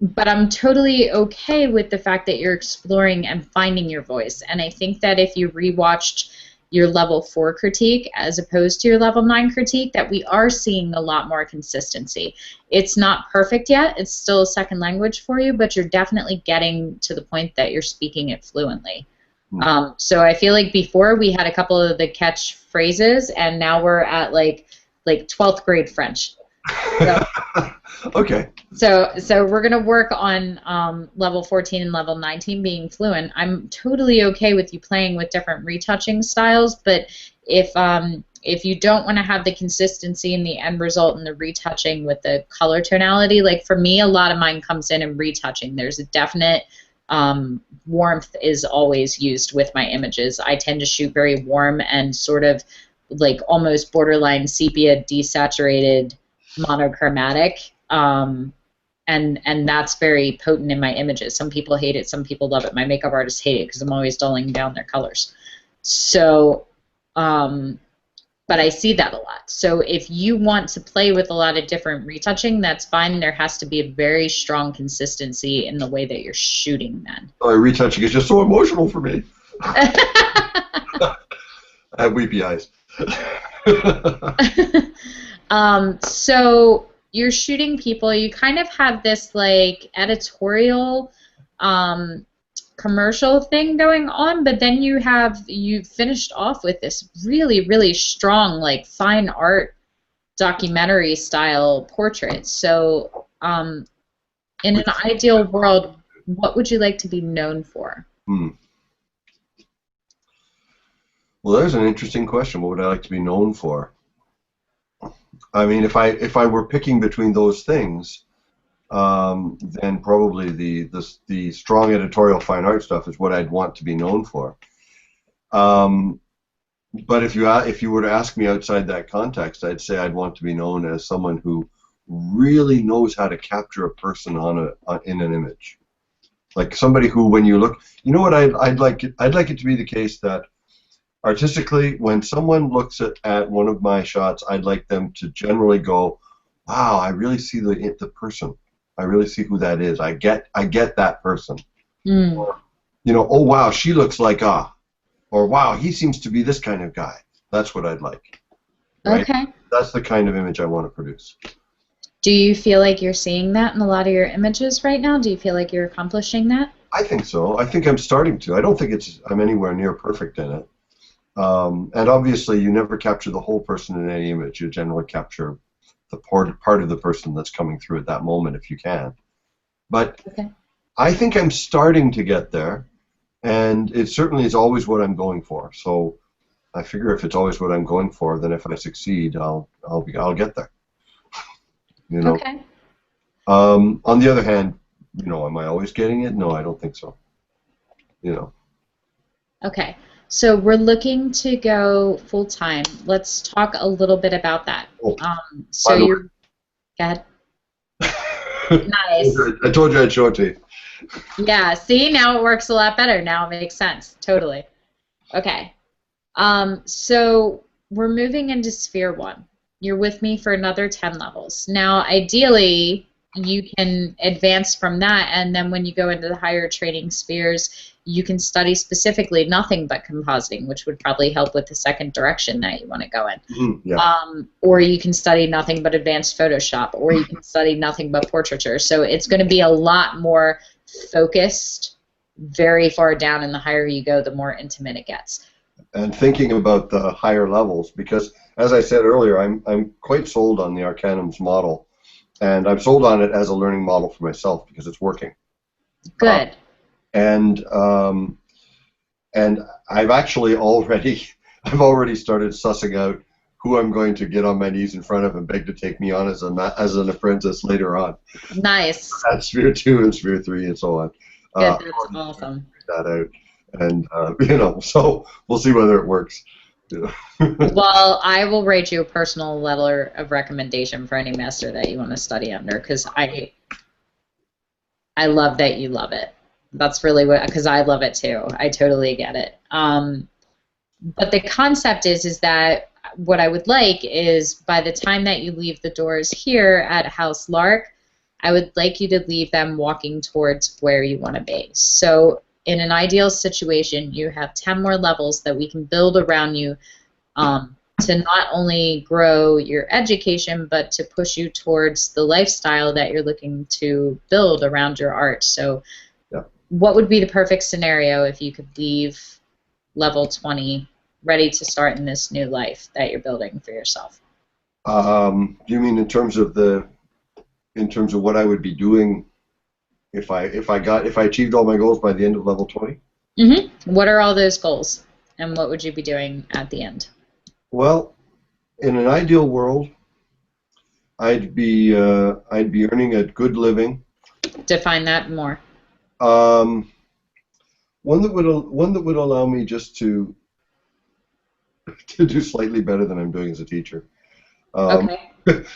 But I'm totally okay with the fact that you're exploring and finding your voice. And I think that if you rewatched your level 4 critique as opposed to your level 9 critique, that we are seeing a lot more consistency. It's not perfect yet. It's still a second language for you, but you're definitely getting to the point that you're speaking it fluently. Mm. So I feel like before we had a couple of the catch phrases, and now we're at like 12th grade French. So, okay. So we're going to work on level 14 and level 19 being fluent. I'm totally okay with you playing with different retouching styles, but if you don't want to have the consistency in the end result in the retouching with the color tonality, like for me, a lot of mine comes in retouching. There's a definite warmth is always used with my images. I tend to shoot very warm and sort of like almost borderline sepia desaturated monochromatic, and that's very potent in my images. Some people hate it, some people love it. My makeup artists hate it because I'm always dulling down their colors. So, but I see that a lot. So if you want to play with a lot of different retouching, that's fine. There has to be a very strong consistency in the way that you're shooting then. Retouching is just so emotional for me. I have weepy eyes. So you're shooting people, you kind of have this like editorial commercial thing going on, but then you finished off with this really, really strong like fine art documentary style portrait. So in an ideal world, what would you like to be known for? Well, there's an interesting question. What would I like to be known for? I mean, if I were picking between those things, then probably the strong editorial fine art stuff is what I'd want to be known for. But if you were to ask me outside that context, I'd say I'd want to be known as someone who really knows how to capture a person in an image, like somebody who, when you look, you know what I'd like it to be the case that artistically, when someone looks at one of my shots, I'd like them to generally go, "Wow, I really see the person. I really see who that is. I get that person." Or, "Oh wow, she looks like or wow, he seems to be this kind of guy." That's what I'd like. Right? Okay. That's the kind of image I want to produce. Do you feel like you're seeing that in a lot of your images right now? Do you feel like you're accomplishing that? I think so. I think I'm starting to. I don't think I'm anywhere near perfect in it. And obviously, you never capture the whole person in any image. You generally capture the part of the person that's coming through at that moment, if you can. But okay. I think I'm starting to get there, and it certainly is always what I'm going for. So I figure if it's always what I'm going for, then if I succeed, I'll get there. You know. Okay. On the other hand, am I always getting it? No, I don't think so. Okay. So we're looking to go full time. Let's talk a little bit about that. Oh, so you're, go ahead. Nice. I told you I'd show it to you. Yeah. See, now it works a lot better. Now it makes sense. Totally. Okay. So we're moving into Sphere 1. You're with me for another 10 levels. Now, ideally, you can advance from that, and then when you go into the higher training spheres, you can study specifically nothing but compositing, which would probably help with the second direction that you want to go in. Yeah. Or you can study nothing but advanced Photoshop, or you can study nothing but portraiture. So it's going to be a lot more focused, very far down, and the higher you go, the more intimate it gets. And thinking about the higher levels, because as I said earlier, I'm quite sold on the Arcanum's model, and I'm sold on it as a learning model for myself because it's working. Good. And I've actually already started sussing out who I'm going to get on my knees in front of and beg to take me on as an apprentice later on. Nice. At Sphere 2 and Sphere 3 and so on. Good, that's awesome. That out. And, so we'll see whether it works. Well, I will rate you a personal letter of recommendation for any master that you want to study under, because I love that you love it. That's really what, because I love it too. I totally get it. But the concept is that what I would like is by the time that you leave the doors here at House Lark, I would like you to leave them walking towards where you want to be. So in an ideal situation, you have 10 more levels that we can build around you to not only grow your education, but to push you towards the lifestyle that you're looking to build around your art. So what would be the perfect scenario if you could leave level 20 ready to start in this new life that you're building for yourself? Do you mean in terms of what I would be doing if I achieved all my goals by the end of level 20? Mm-hmm. What are all those goals, and what would you be doing at the end? Well, in an ideal world, I'd be earning a good living. Define that more. One that would allow me just to do slightly better than I'm doing as a teacher. Okay. I'm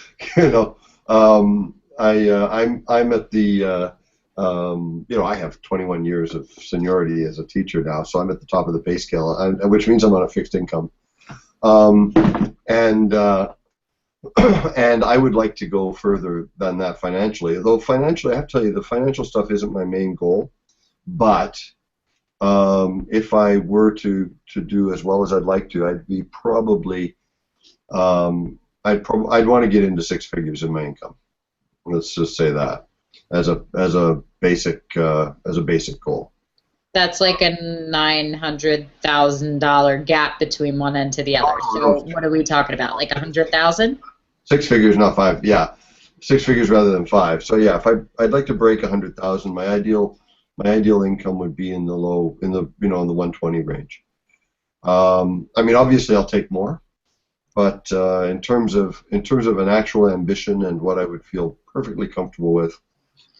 at the I have 21 years of seniority as a teacher now, so I'm at the top of the pay scale, which means I'm on a fixed income. And I would like to go further than that financially. Though financially, I have to tell you, the financial stuff isn't my main goal. But if I were to do as well as I'd like to, I'd be probably I'd want to get into 6 figures in my income. Let's just say that as a basic goal. That's like a $900,000 gap between one end to the other. So what are we talking about? Like 100,000? 6 figures, not 5. Yeah, 6 figures rather than 5. So yeah, if I'd like to break 100,000, my ideal income would be in the 120 range. I mean, obviously, I'll take more, but in terms of an actual ambition and what I would feel perfectly comfortable with,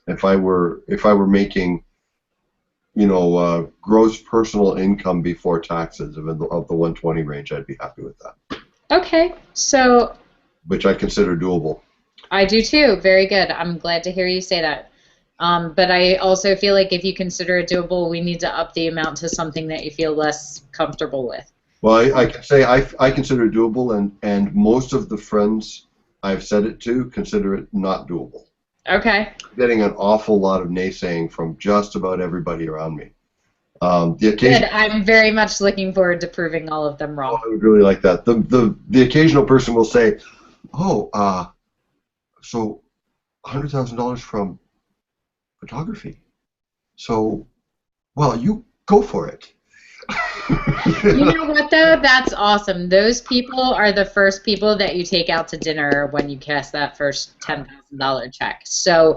if I were making gross personal income before taxes of the 120 range, I'd be happy with that. Okay, so. Which I consider doable. I do too. Very good. I'm glad to hear you say that. But I also feel like if you consider it doable, we need to up the amount to something that you feel less comfortable with. Well, I can say I consider it doable, and most of the friends I've said it to consider it not doable. Okay. I'm getting an awful lot of naysaying from just about everybody around me. Good. I'm very much looking forward to proving all of them wrong. I would really like that. The occasional person will say, Oh, so $100,000 from photography. So, well, you go for it. You know what though? That's awesome. Those people are the first people that you take out to dinner when you cast that first $10,000 check. So,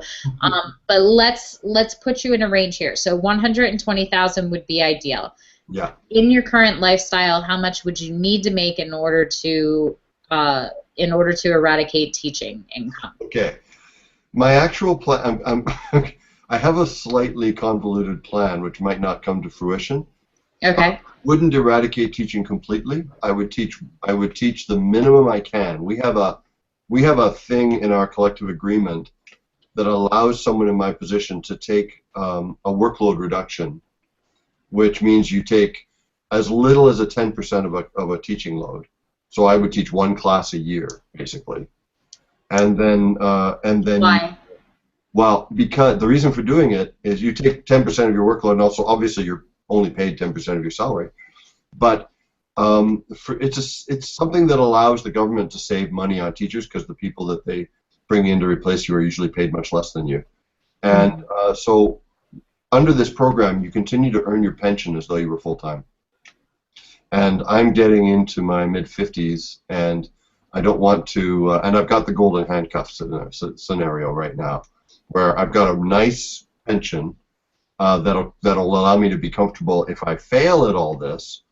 but let's put you in a range here. So 120,000 would be ideal. Yeah. In your current lifestyle, how much would you need to make in order to eradicate teaching income? Okay. My actual plan, I have a slightly convoluted plan, which might not come to fruition. Okay. Wouldn't eradicate teaching completely. I would teach the minimum I can. We have a thing in our collective agreement that allows someone in my position to take a workload reduction, which means you take as little as a 10% of a teaching load. So I would teach one class a year, basically, and then Why? well, because the reason for doing it is you take 10% of your workload, and also obviously you're only paid 10% of your salary. But it's something that allows the government to save money on teachers because the people that they bring in to replace you are usually paid much less than you. And so under this program, you continue to earn your pension as though you were full-time. And I'm getting into my mid-50s, and I don't want to, and I've got the golden handcuffs scenario right now, where I've got a nice pension that'll allow me to be comfortable if I fail at all this.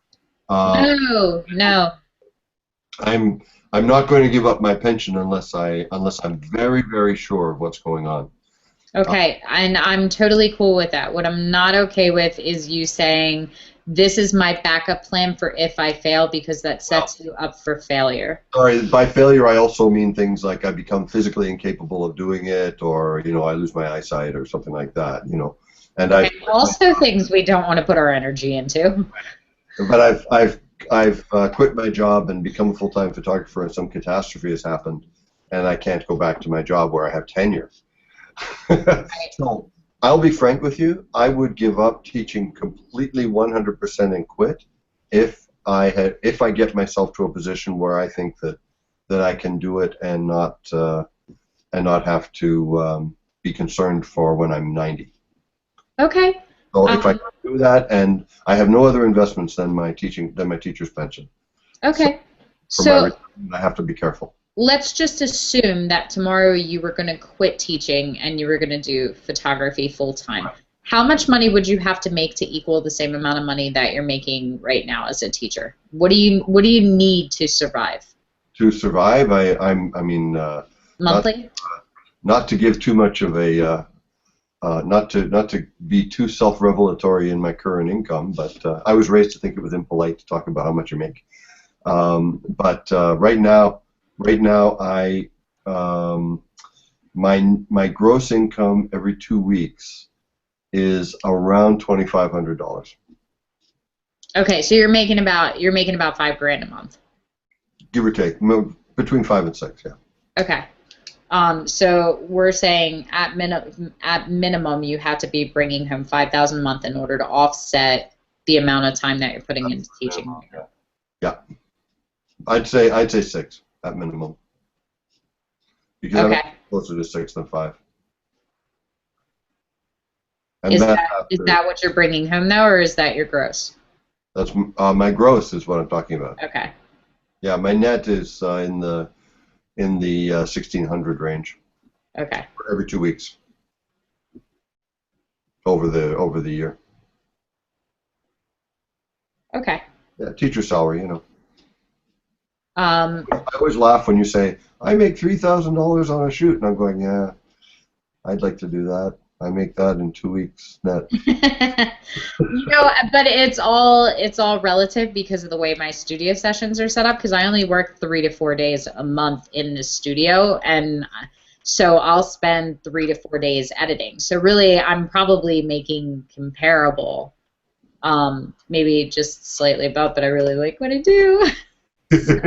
No. I'm not going to give up my pension unless I'm very, very sure of what's going on. Okay, and I'm totally cool with that. What I'm not okay with is you saying this is my backup plan for if I fail, because that sets you up for failure. Sorry, by failure I also mean things like I become physically incapable of doing it, or I lose my eyesight or something like that. And Okay, also things we don't want to put our energy into. But I've quit my job and become a full-time photographer, and some catastrophe has happened, and I can't go back to my job where I have tenure. So I'll be frank with you. I would give up teaching completely 100% and quit if I get myself to a position where I think that I can do it and not have to be concerned for when I'm 90. Okay. So if I do that, and I have no other investments than my teacher's pension. Okay. So I have to be careful. Let's just assume that tomorrow you were going to quit teaching and you were going to do photography full time. How much money would you have to make to equal the same amount of money that you're making right now as a teacher? What do you need to survive? To survive, I mean, monthly. Not to give too much of a, not to be too self-revelatory in my current income, but I was raised to think it was impolite to talk about how much you make. But right now, my gross income every 2 weeks is around $2,500. Okay, so you're making about $5,000 a month, give or take, between 5 and 6, yeah. Okay. So we're saying at minimum you have to be bringing home $5,000 a month in order to offset the amount of time that you're putting into teaching. Yeah. I'd say 6 at minimum. Because I'm closer to 6 than 5. And is that what you're bringing home though, or is that your gross? That's my gross is what I'm talking about. Okay. Yeah, my net is in the 1,600 range. Okay. Every 2 weeks. Over the year. Okay. Yeah, teacher salary, I always laugh when you say, I make $3,000 on a shoot, and I'm going, yeah, I'd like to do that. I make that in 2 weeks net. But it's all relative because of the way my studio sessions are set up, because I only work 3 to 4 days a month in the studio, and so I'll spend 3 to 4 days editing. So really, I'm probably making comparable, maybe just slightly above, but I really like what I do. So,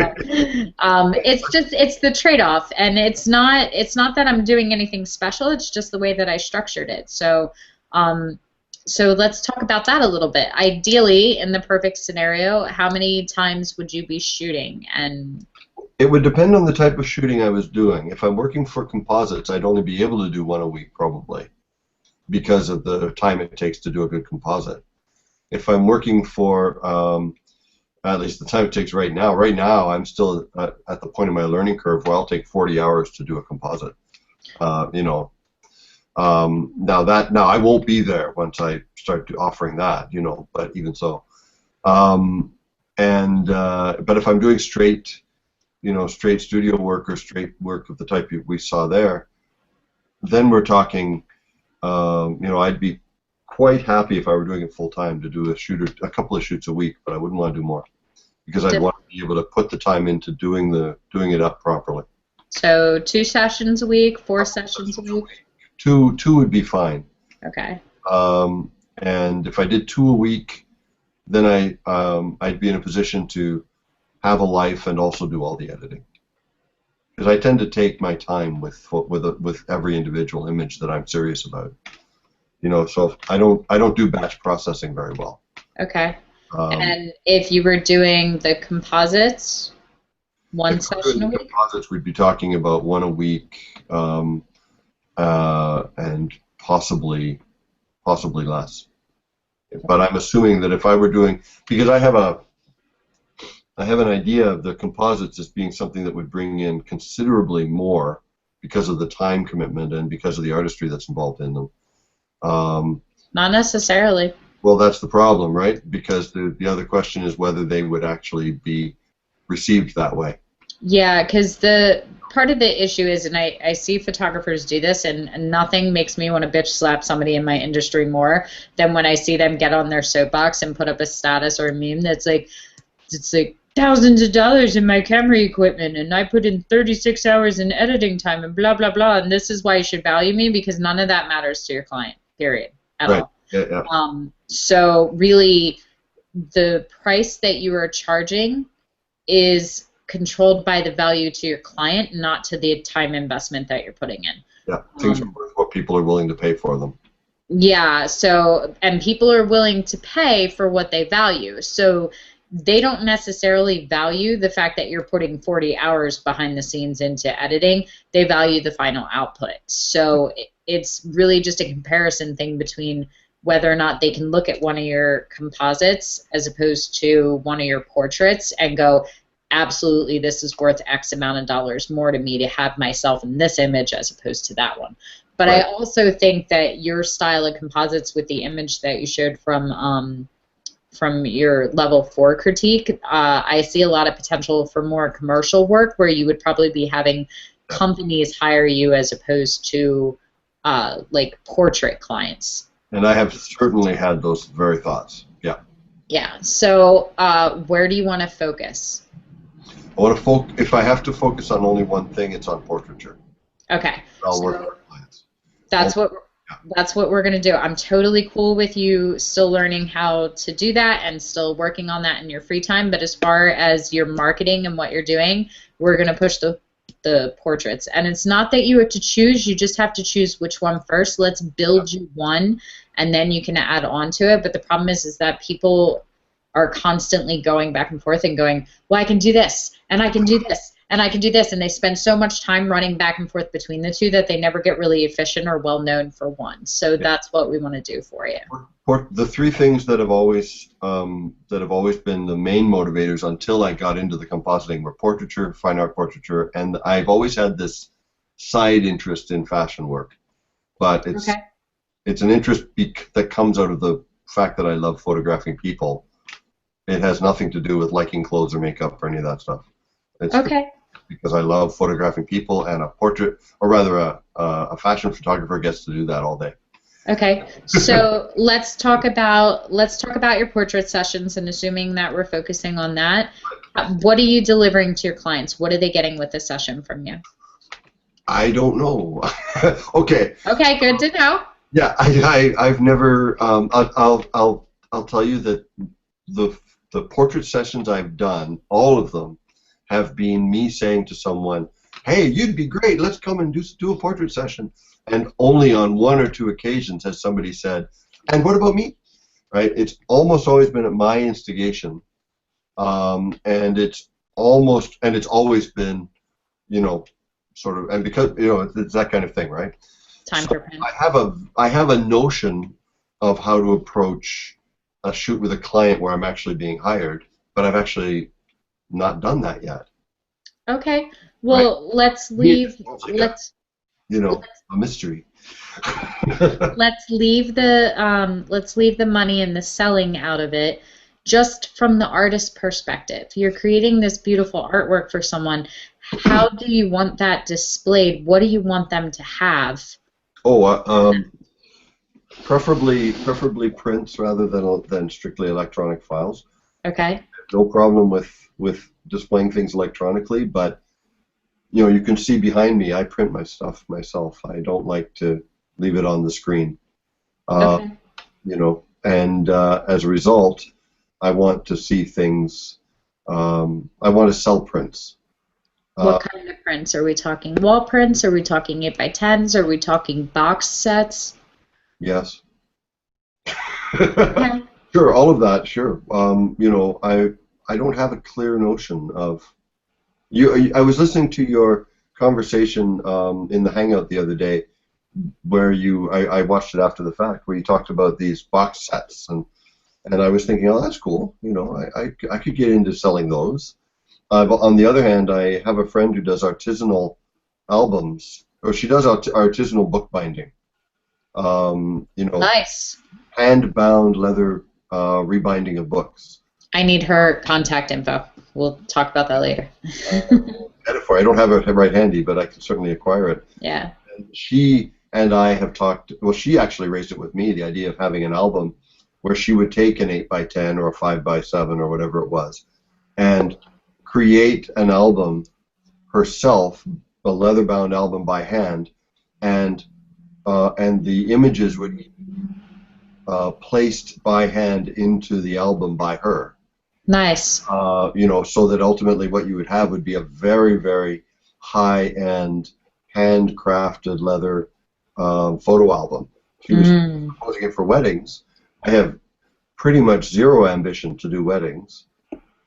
it's the trade-off, and it's not that I'm doing anything special. It's just the way that I structured it. So so let's talk about that a little bit. Ideally, in the perfect scenario, how many times would you be shooting? And It would depend on the type of shooting I was doing. If I'm working for composites, I'd only be able to do one a week probably because of the time it takes to do a good composite. If I'm working for, at least the time it takes right now I'm still at the point of my learning curve where I'll take 40 hours to do a composite. You know, now I won't be there once I start offering that, you know, but even so. But if I'm doing straight studio work or straight work of the type we saw there, then we're talking, you know, I'd be quite happy if I were doing it full time to do a couple of shoots a week, but I wouldn't want to do more because I'd want to be able to put the time into doing it up properly. So 2 sessions a week, 4 sessions a week? Two would be fine. Okay. And if I did 2 a week, then I'd be in a position to have a life and also do all the editing. Because I tend to take my time with every individual image that I'm serious about. You know, so I don't do batch processing very well. Okay. And if you were doing the composites, 1 session a week? Composites, we'd be talking about 1 a week, and possibly less. But I'm assuming that if I were doing, because I have an idea of the composites as being something that would bring in considerably more because of the time commitment and because of the artistry that's involved in them. Not necessarily. Well, that's the problem, right? Because the other question is whether they would actually be received that way. Yeah, because the part of the issue is, and I see photographers do this, and nothing makes me want to bitch slap somebody in my industry more than when I see them get on their soapbox and put up a status or a meme that's like, it's like thousands of dollars in my camera equipment, and I put in 36 hours in editing time, and blah, blah, blah, and this is why you should value me, because none of that matters to your client, period, at all. Yeah. So really, the price that you are charging is controlled by the value to your client, not to the time investment that you're putting in. Yeah, things are worth what people are willing to pay for them. Yeah, so, and people are willing to pay for what they value. So they don't necessarily value the fact that you're putting 40 hours behind the scenes into editing. They value the final output. So it's really just a comparison thing between whether or not they can look at one of your composites as opposed to one of your portraits and go, absolutely, this is worth X amount of dollars more to me to have myself in this image as opposed to that one. But right. I also think that your style of composites with the image that you showed from your level 4 critique, I see a lot of potential for more commercial work where you would probably be having companies hire you as opposed to like portrait clients. And I have certainly had those very thoughts. Yeah. Yeah. So where do you want to focus? I want to if I have to focus on only one thing, it's on portraiture. Okay. I'll work with clients. That's what we're going to do. I'm totally cool with you still learning how to do that and still working on that in your free time. But as far as your marketing and what you're doing, we're going to push the portraits. And it's not that you have to choose. You just have to choose which one first. Let's build you one, and then you can add on to it. But the problem is that people are constantly going back and forth and going, well, I can do this, and I can do this, and I can do this, and they spend so much time running back and forth between the two that they never get really efficient or well known for one. So that's what we want to do for you. The 3 things that have always been the main motivators until I got into the compositing were portraiture, fine art portraiture, and I've always had this side interest in fashion work, but it's an interest that comes out of the fact that I love photographing people. It has nothing to do with liking clothes or makeup or any of that stuff. It's because I love photographing people, and a portrait, or rather a fashion photographer, gets to do that all day. Okay, so let's talk about your portrait sessions, and assuming that we're focusing on that, what are you delivering to your clients? What are they getting with a session from you? I don't know. Okay. Okay, good to know. Yeah, I've never. I'll tell you that the portrait sessions I've done, all of them, have been me saying to someone, hey, you'd be great, let's come and do a portrait session. And only on 1 or 2 occasions has somebody said, and what about me? Right? It's almost always been at my instigation. And it's almost, and it's always been, sort of, and because it's that kind of thing, right? Time So for print. I have a notion of how to approach a shoot with a client where I'm actually being hired, but I've actually not done that yet. Okay. Right? Well, let's Me, leave. it's like Let's a mystery. let's leave the money and the selling out of it. Just from the artist perspective, you're creating this beautiful artwork for someone. How do you want that displayed? What do you want them to have? Preferably prints rather than strictly electronic files. Okay. No problem with displaying things electronically, but you can see behind me, I print my stuff myself. I don't like to leave it on the screen. Okay. And as a result, I want to see things. I want to sell prints. What kind of prints? Are we talking wall prints? Are we talking 8x10s? Are we talking box sets? Yes. Okay. Sure, all of that. Sure. I don't have a clear notion of you. I was listening to your conversation in the Hangout the other day, where I watched it after the fact, where you talked about these box sets, and I was thinking, oh, that's cool. I could get into selling those. But on the other hand, I have a friend who does artisanal albums, or she does artisanal bookbinding. Nice. Hand-bound leather rebinding of books. I need her contact info. We'll talk about that later. Metaphor. I don't have it right handy, but I can certainly acquire it. Yeah. And she and I have talked. Well, she actually raised it with me. The idea of having an album where she would take an 8x10 or a 5x7 or whatever it was, and create an album herself, a leather-bound album by hand, and the images would be placed by hand into the album by her. Nice. So that ultimately what you would have would be a very, very high-end, handcrafted leather photo album. She was proposing it for weddings. I have pretty much zero ambition to do weddings.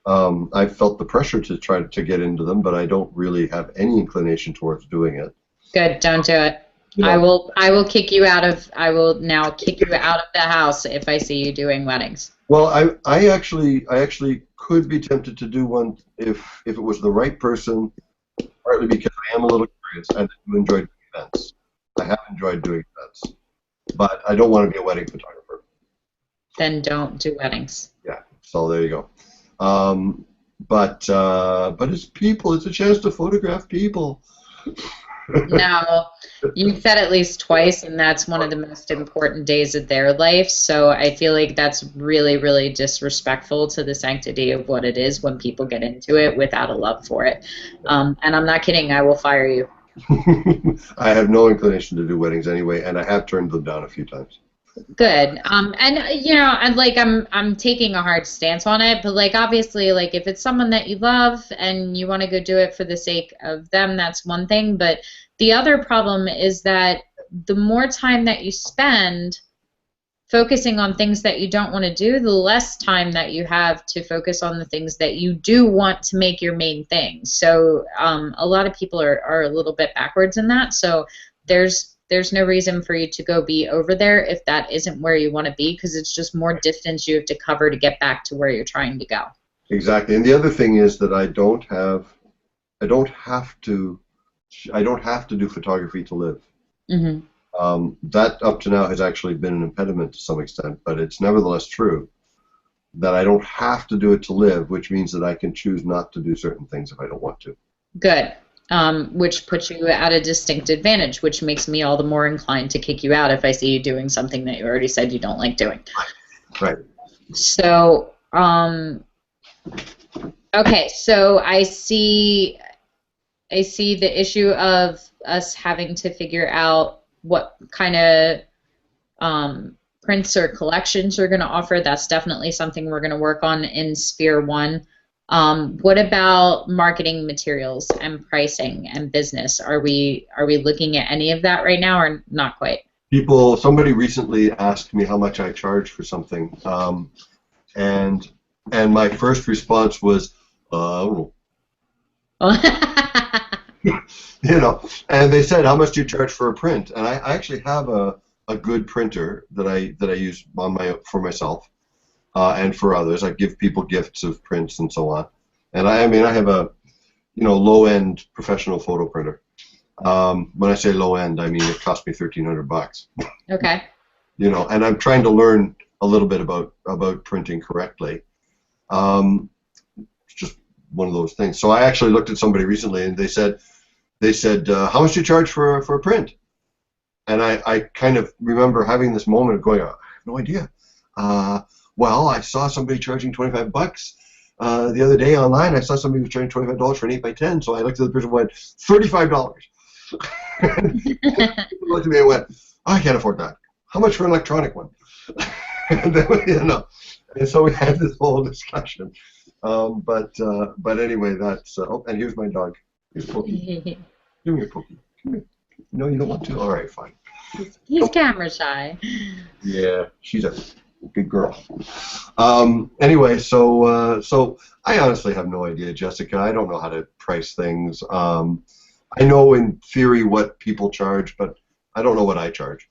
I felt the pressure to try to get into them, but I don't really have any inclination towards doing it. Good. Don't do it. I will kick you out of. I will now kick you out of the house if I see you doing weddings. Well, I actually could be tempted to do one if it was the right person, partly because I am a little curious and I do enjoy doing events. I have enjoyed doing events, but I don't want to be a wedding photographer. Then don't do weddings. Yeah, so there you go. But it's people. It's a chance to photograph people. No, you've said at least twice, and that's one of the most important days of their life. So I feel like that's really, really disrespectful to the sanctity of what it is when people get into it without a love for it. And I'm not kidding. I will fire you. I have no inclination to do weddings anyway, and I have turned them down a few times. Good. And I'm taking a hard stance on it, but obviously if it's someone that you love and you want to go do it for the sake of them, that's one thing. But the other problem is that the more time that you spend focusing on things that you don't want to do, the less time that you have to focus on the things that you do want to make your main thing. So a lot of people are a little bit backwards in that. So there's no reason for you to go be over there if that isn't where you want to be, because it's just more distance you have to cover to get back to where you're trying to go. Exactly. And the other thing is that I don't have to do photography to live. Mm-hmm. That up to now has actually been an impediment to some extent, but it's nevertheless true that I don't have to do it to live, which means that I can choose not to do certain things if I don't want to. Good. Which puts you at a distinct advantage, which makes me all the more inclined to kick you out if I see you doing something that you already said you don't like doing. Right. So, okay, so I see the issue of us having to figure out what kind of prints or collections you're going to offer. That's definitely something we're going to work on in Sphere 1. What about marketing materials and pricing and business? Are we looking at any of that right now, or not quite? Somebody recently asked me how much I charge for something, and my first response was, I don't know. You know, and they said, how much do you charge for a print? And I actually have a good printer that I use for myself and for others. I give people gifts of prints and so on. And I mean, I have a, low-end professional photo printer. When I say low-end, I mean it cost me $1,300. Okay. And I'm trying to learn a little bit about printing correctly. It's just one of those things. So I actually looked at somebody recently, and they said, how much do you charge for a print? And I kind of remember having this moment of going, I have no idea. Well, I saw somebody charging $25. The other day online, I saw somebody was charging $25 for an 8x10, so I looked at the person and went, $35. He looked at me and went, I can't afford that. How much for an electronic one? And then, and so we had this whole discussion. But anyway, that's, and here's my dog. Here's Pokey. Give me a Pokey. Come here. No, you don't want to? All right, fine. He's camera shy. Yeah, she's a good girl. Anyway, so I honestly have no idea, Jessica. I don't know how to price things. I know in theory what people charge, but I don't know what I charge.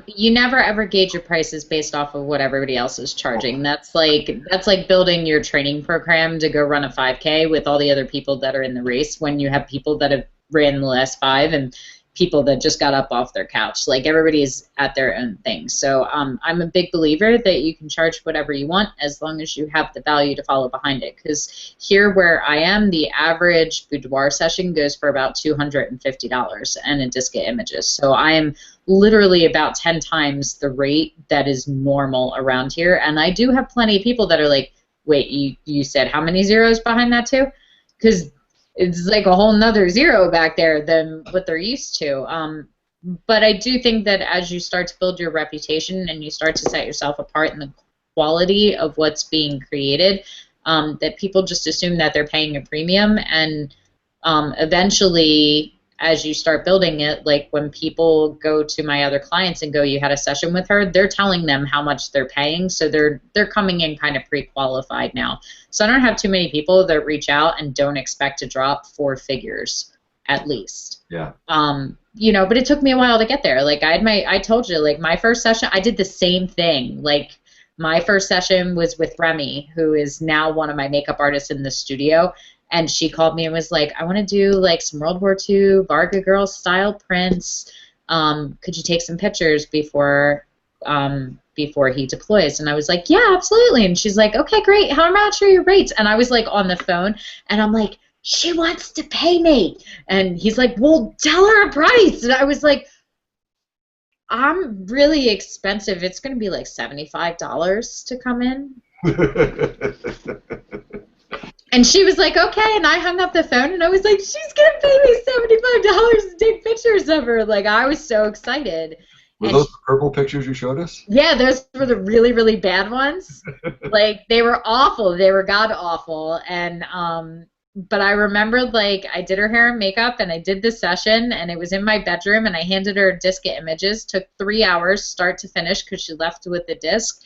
You never ever gauge your prices based off of what everybody else is charging. That's like building your training program to go run a 5K with all the other people that are in the race when you have people that have ran the last 5 and people that just got up off their couch. Like, everybody is at their own thing. So I'm a big believer that you can charge whatever you want as long as you have the value to follow behind it. Because here where I am, the average boudoir session goes for about $250 and a disc of images. So I am literally about 10 times the rate that is normal around here. And I do have plenty of people that are like, wait, you said how many zeros behind that too? Because it's like a whole nother zero back there than what they're used to. But I do think that as you start to build your reputation and you start to set yourself apart in the quality of what's being created, that people just assume that they're paying a premium. And eventually, as you start building it, like when people go to my other clients and go, you had a session with her, they're telling them how much they're paying, so they're coming in kind of pre-qualified now. So I don't have too many people that reach out and don't expect to drop 4 figures at least. Yeah. But it took me a while to get there. Like I told you, like my first session, I did the same thing. Like my first session was with Remy, who is now one of my makeup artists in the studio. And she called me and was like, I want to do like some World War II Varga Girl style prints. Could you take some pictures before he deploys? And I was like, yeah, absolutely. And she's like, okay, great. How much are your rates? And I was like on the phone, and I'm like, she wants to pay me. And he's like, well, tell her a price. And I was like, I'm really expensive. It's going to be like $75 to come in. And she was like, okay, and I hung up the phone, and I was like, she's going to pay me $75 to take pictures of her. Like, I was so excited. Were those the purple pictures you showed us? Yeah, those were the really, really bad ones. Like, they were awful. They were god-awful. And, but I remembered, like, I did her hair and makeup, and I did the session, and it was in my bedroom, and I handed her a disc of images. Took 3 hours start to finish because she left with the disc.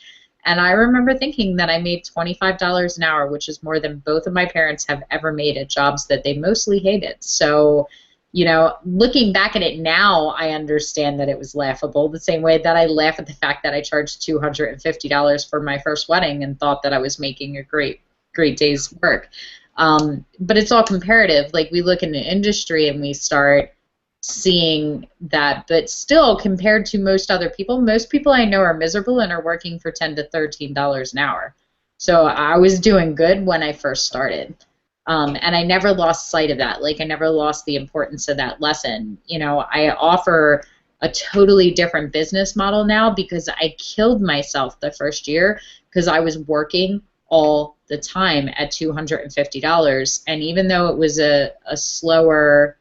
And I remember thinking that I made $25 an hour, which is more than both of my parents have ever made at jobs that they mostly hated. So, looking back at it now, I understand that it was laughable, the same way that I laugh at the fact that I charged $250 for my first wedding and thought that I was making a great day's work. But it's all comparative. Like, we look in the industry and we start seeing that, but still, compared to most people I know are miserable and are working for $10 to $13 an hour. So I was doing good when I first started, and I never lost sight of that. Like, I never lost the importance of that lesson. I offer a totally different business model now because I killed myself the first year because I was working all the time at $250, and even though it was a slower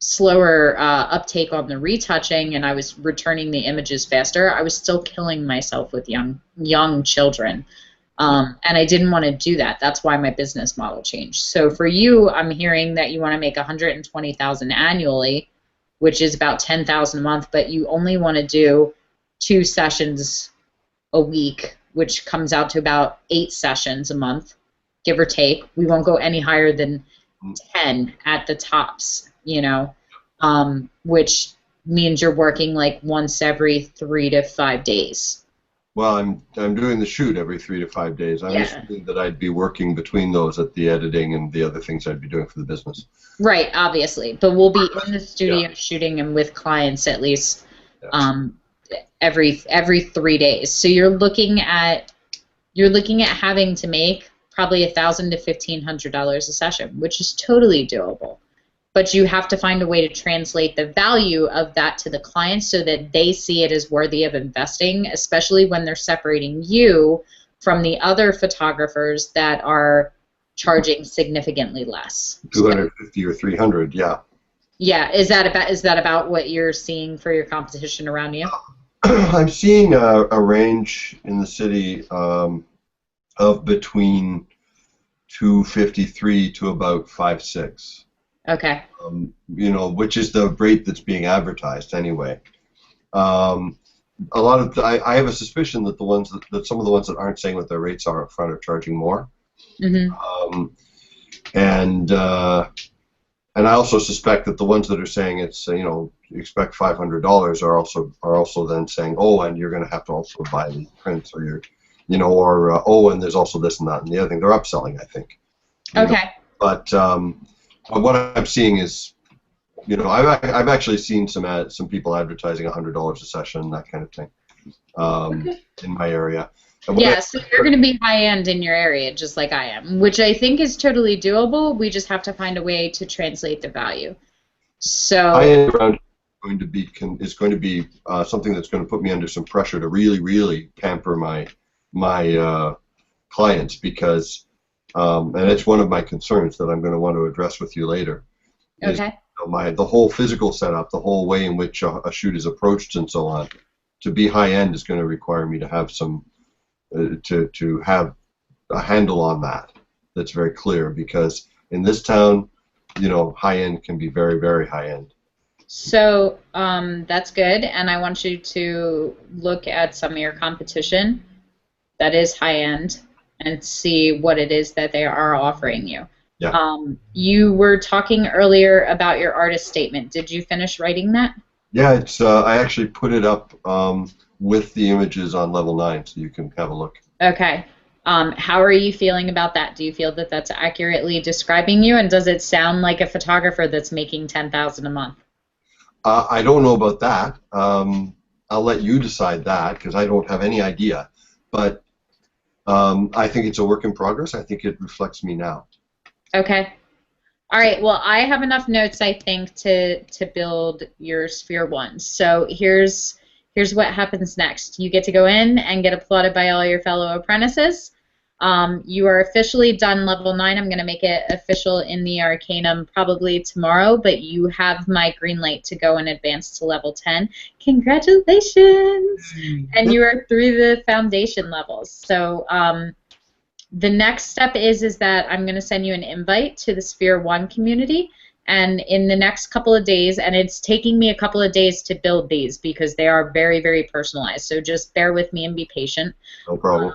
uptake on the retouching, and I was returning the images faster, I was still killing myself with young children. And I didn't want to do that. That's why my business model changed. So for you, I'm hearing that you want to make $120,000 annually, which is about $10,000 a month, but you only want to do 2 sessions a week, which comes out to about 8 sessions a month. give or take. We won't go any higher than 10 at the tops, which means you're working like once every 3 to 5 days. Well, I'm doing the shoot every 3 to 5 days. I'm assuming that I'd be working between those at the editing and the other things I'd be doing for the business. Right, obviously, but we'll be in the studio shooting and with clients at least every 3 days. So you're looking at having to make probably $1,000 to $1,500 a session, which is totally doable. But you have to find a way to translate the value of that to the client so that they see it as worthy of investing, especially when they're separating you from the other photographers that are charging significantly less. 250 or 300, yeah. Yeah, is that about what you're seeing for your competition around you? I'm seeing a range in the city of between 253 to about 5.6. Okay. Which is the rate that's being advertised anyway. A lot of I have a suspicion that some of the ones that aren't saying what their rates are up front are charging more. Mm-hmm. And I also suspect that the ones that are saying it's you expect $500 are also then saying, oh, and you're going to have to also buy these prints, or and there's also this and that and the other thing. They're upselling, I think. Okay. But what I'm seeing is, I've actually seen some people advertising $100 a session, that kind of thing, in my area. Yeah, so you're going to be high-end in your area, just like I am, which I think is totally doable. We just have to find a way to translate the value. So high-end around is going to be something that's going to put me under some pressure to really, really pamper my clients, because and it's one of my concerns that I'm going to want to address with you later. Okay. The whole physical setup, the whole way in which a shoot is approached, and so on. To be high-end is going to require me to have some to have a handle on that that's very clear, because in this town, high-end can be very, very high-end. So that's good, and I want you to look at some of your competition that is high-end and see what it is that they are offering you. Yeah. You were talking earlier about your artist statement. Did you finish writing that? Yeah, it's. I actually put it up with the images on level 9, so you can have a look. Okay. How are you feeling about that? Do you feel that that's accurately describing you, and does it sound like a photographer that's making $10,000 a month? I don't know about that. I'll let you decide that, because I don't have any idea. But I think it's a work in progress. I think it reflects me now. Okay. All right. Well, I have enough notes, I think, to build your Sphere 1. So here's what happens next. You get to go in and get applauded by all your fellow apprentices. You are officially done level 9. I'm going to make it official in the Arcanum probably tomorrow, but you have my green light to go in advance to level 10. Congratulations! And you are through the foundation levels. So the next step is that I'm going to send you an invite to the Sphere 1 community, and in the next couple of days, and it's taking me a couple of days to build these because they are very, very personalized, so just bear with me and be patient. No problem.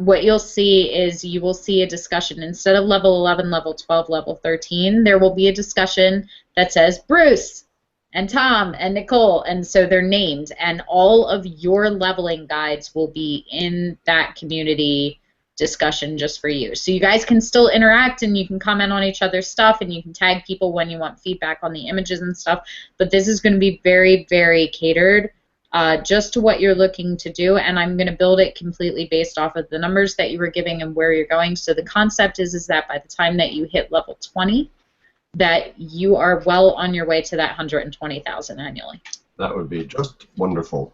What you'll see is you will see a discussion. Instead of level 11, level 12, level 13, there will be a discussion that says Bruce and Tom and Nicole, and so they're named, and all of your leveling guides will be in that community discussion just for you. So you guys can still interact, and you can comment on each other's stuff, and you can tag people when you want feedback on the images and stuff, but this is going to be very, very catered just to what you're looking to do, and I'm going to build it completely based off of the numbers that you were giving and where you're going. So the concept is that by the time that you hit level 20, that you are well on your way to that 120,000 annually. That would be just wonderful.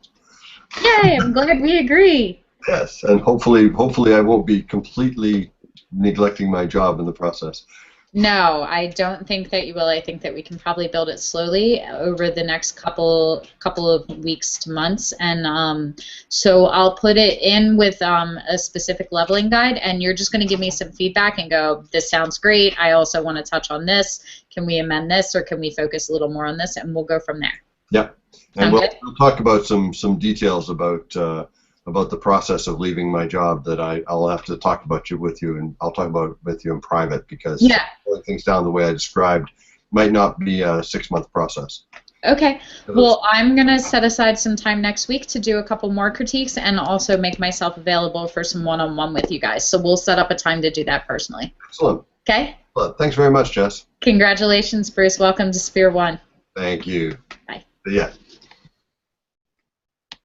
Yay! I'm glad we agree. Yes, and hopefully I won't be completely neglecting my job in the process. No, I don't think that you will. I think that we can probably build it slowly over the next couple of weeks to months, and so I'll put it in with a specific leveling guide, and you're just going to give me some feedback and go, this sounds great, I also want to touch on this, can we amend this, or can we focus a little more on this, and we'll go from there. Yeah, and we'll talk about some details about about the process of leaving my job that I'll have to talk about with you, and I'll talk about it with you in private, because pulling things down the way I described might not be a 6-month process. Okay. Well, I'm going to set aside some time next week to do a couple more critiques and also make myself available for some one-on-one with you guys. So we'll set up a time to do that personally. Excellent. Okay? Well, thanks very much, Jess. Congratulations, Bruce. Welcome to Sphere 1. Thank you. Bye. Yeah.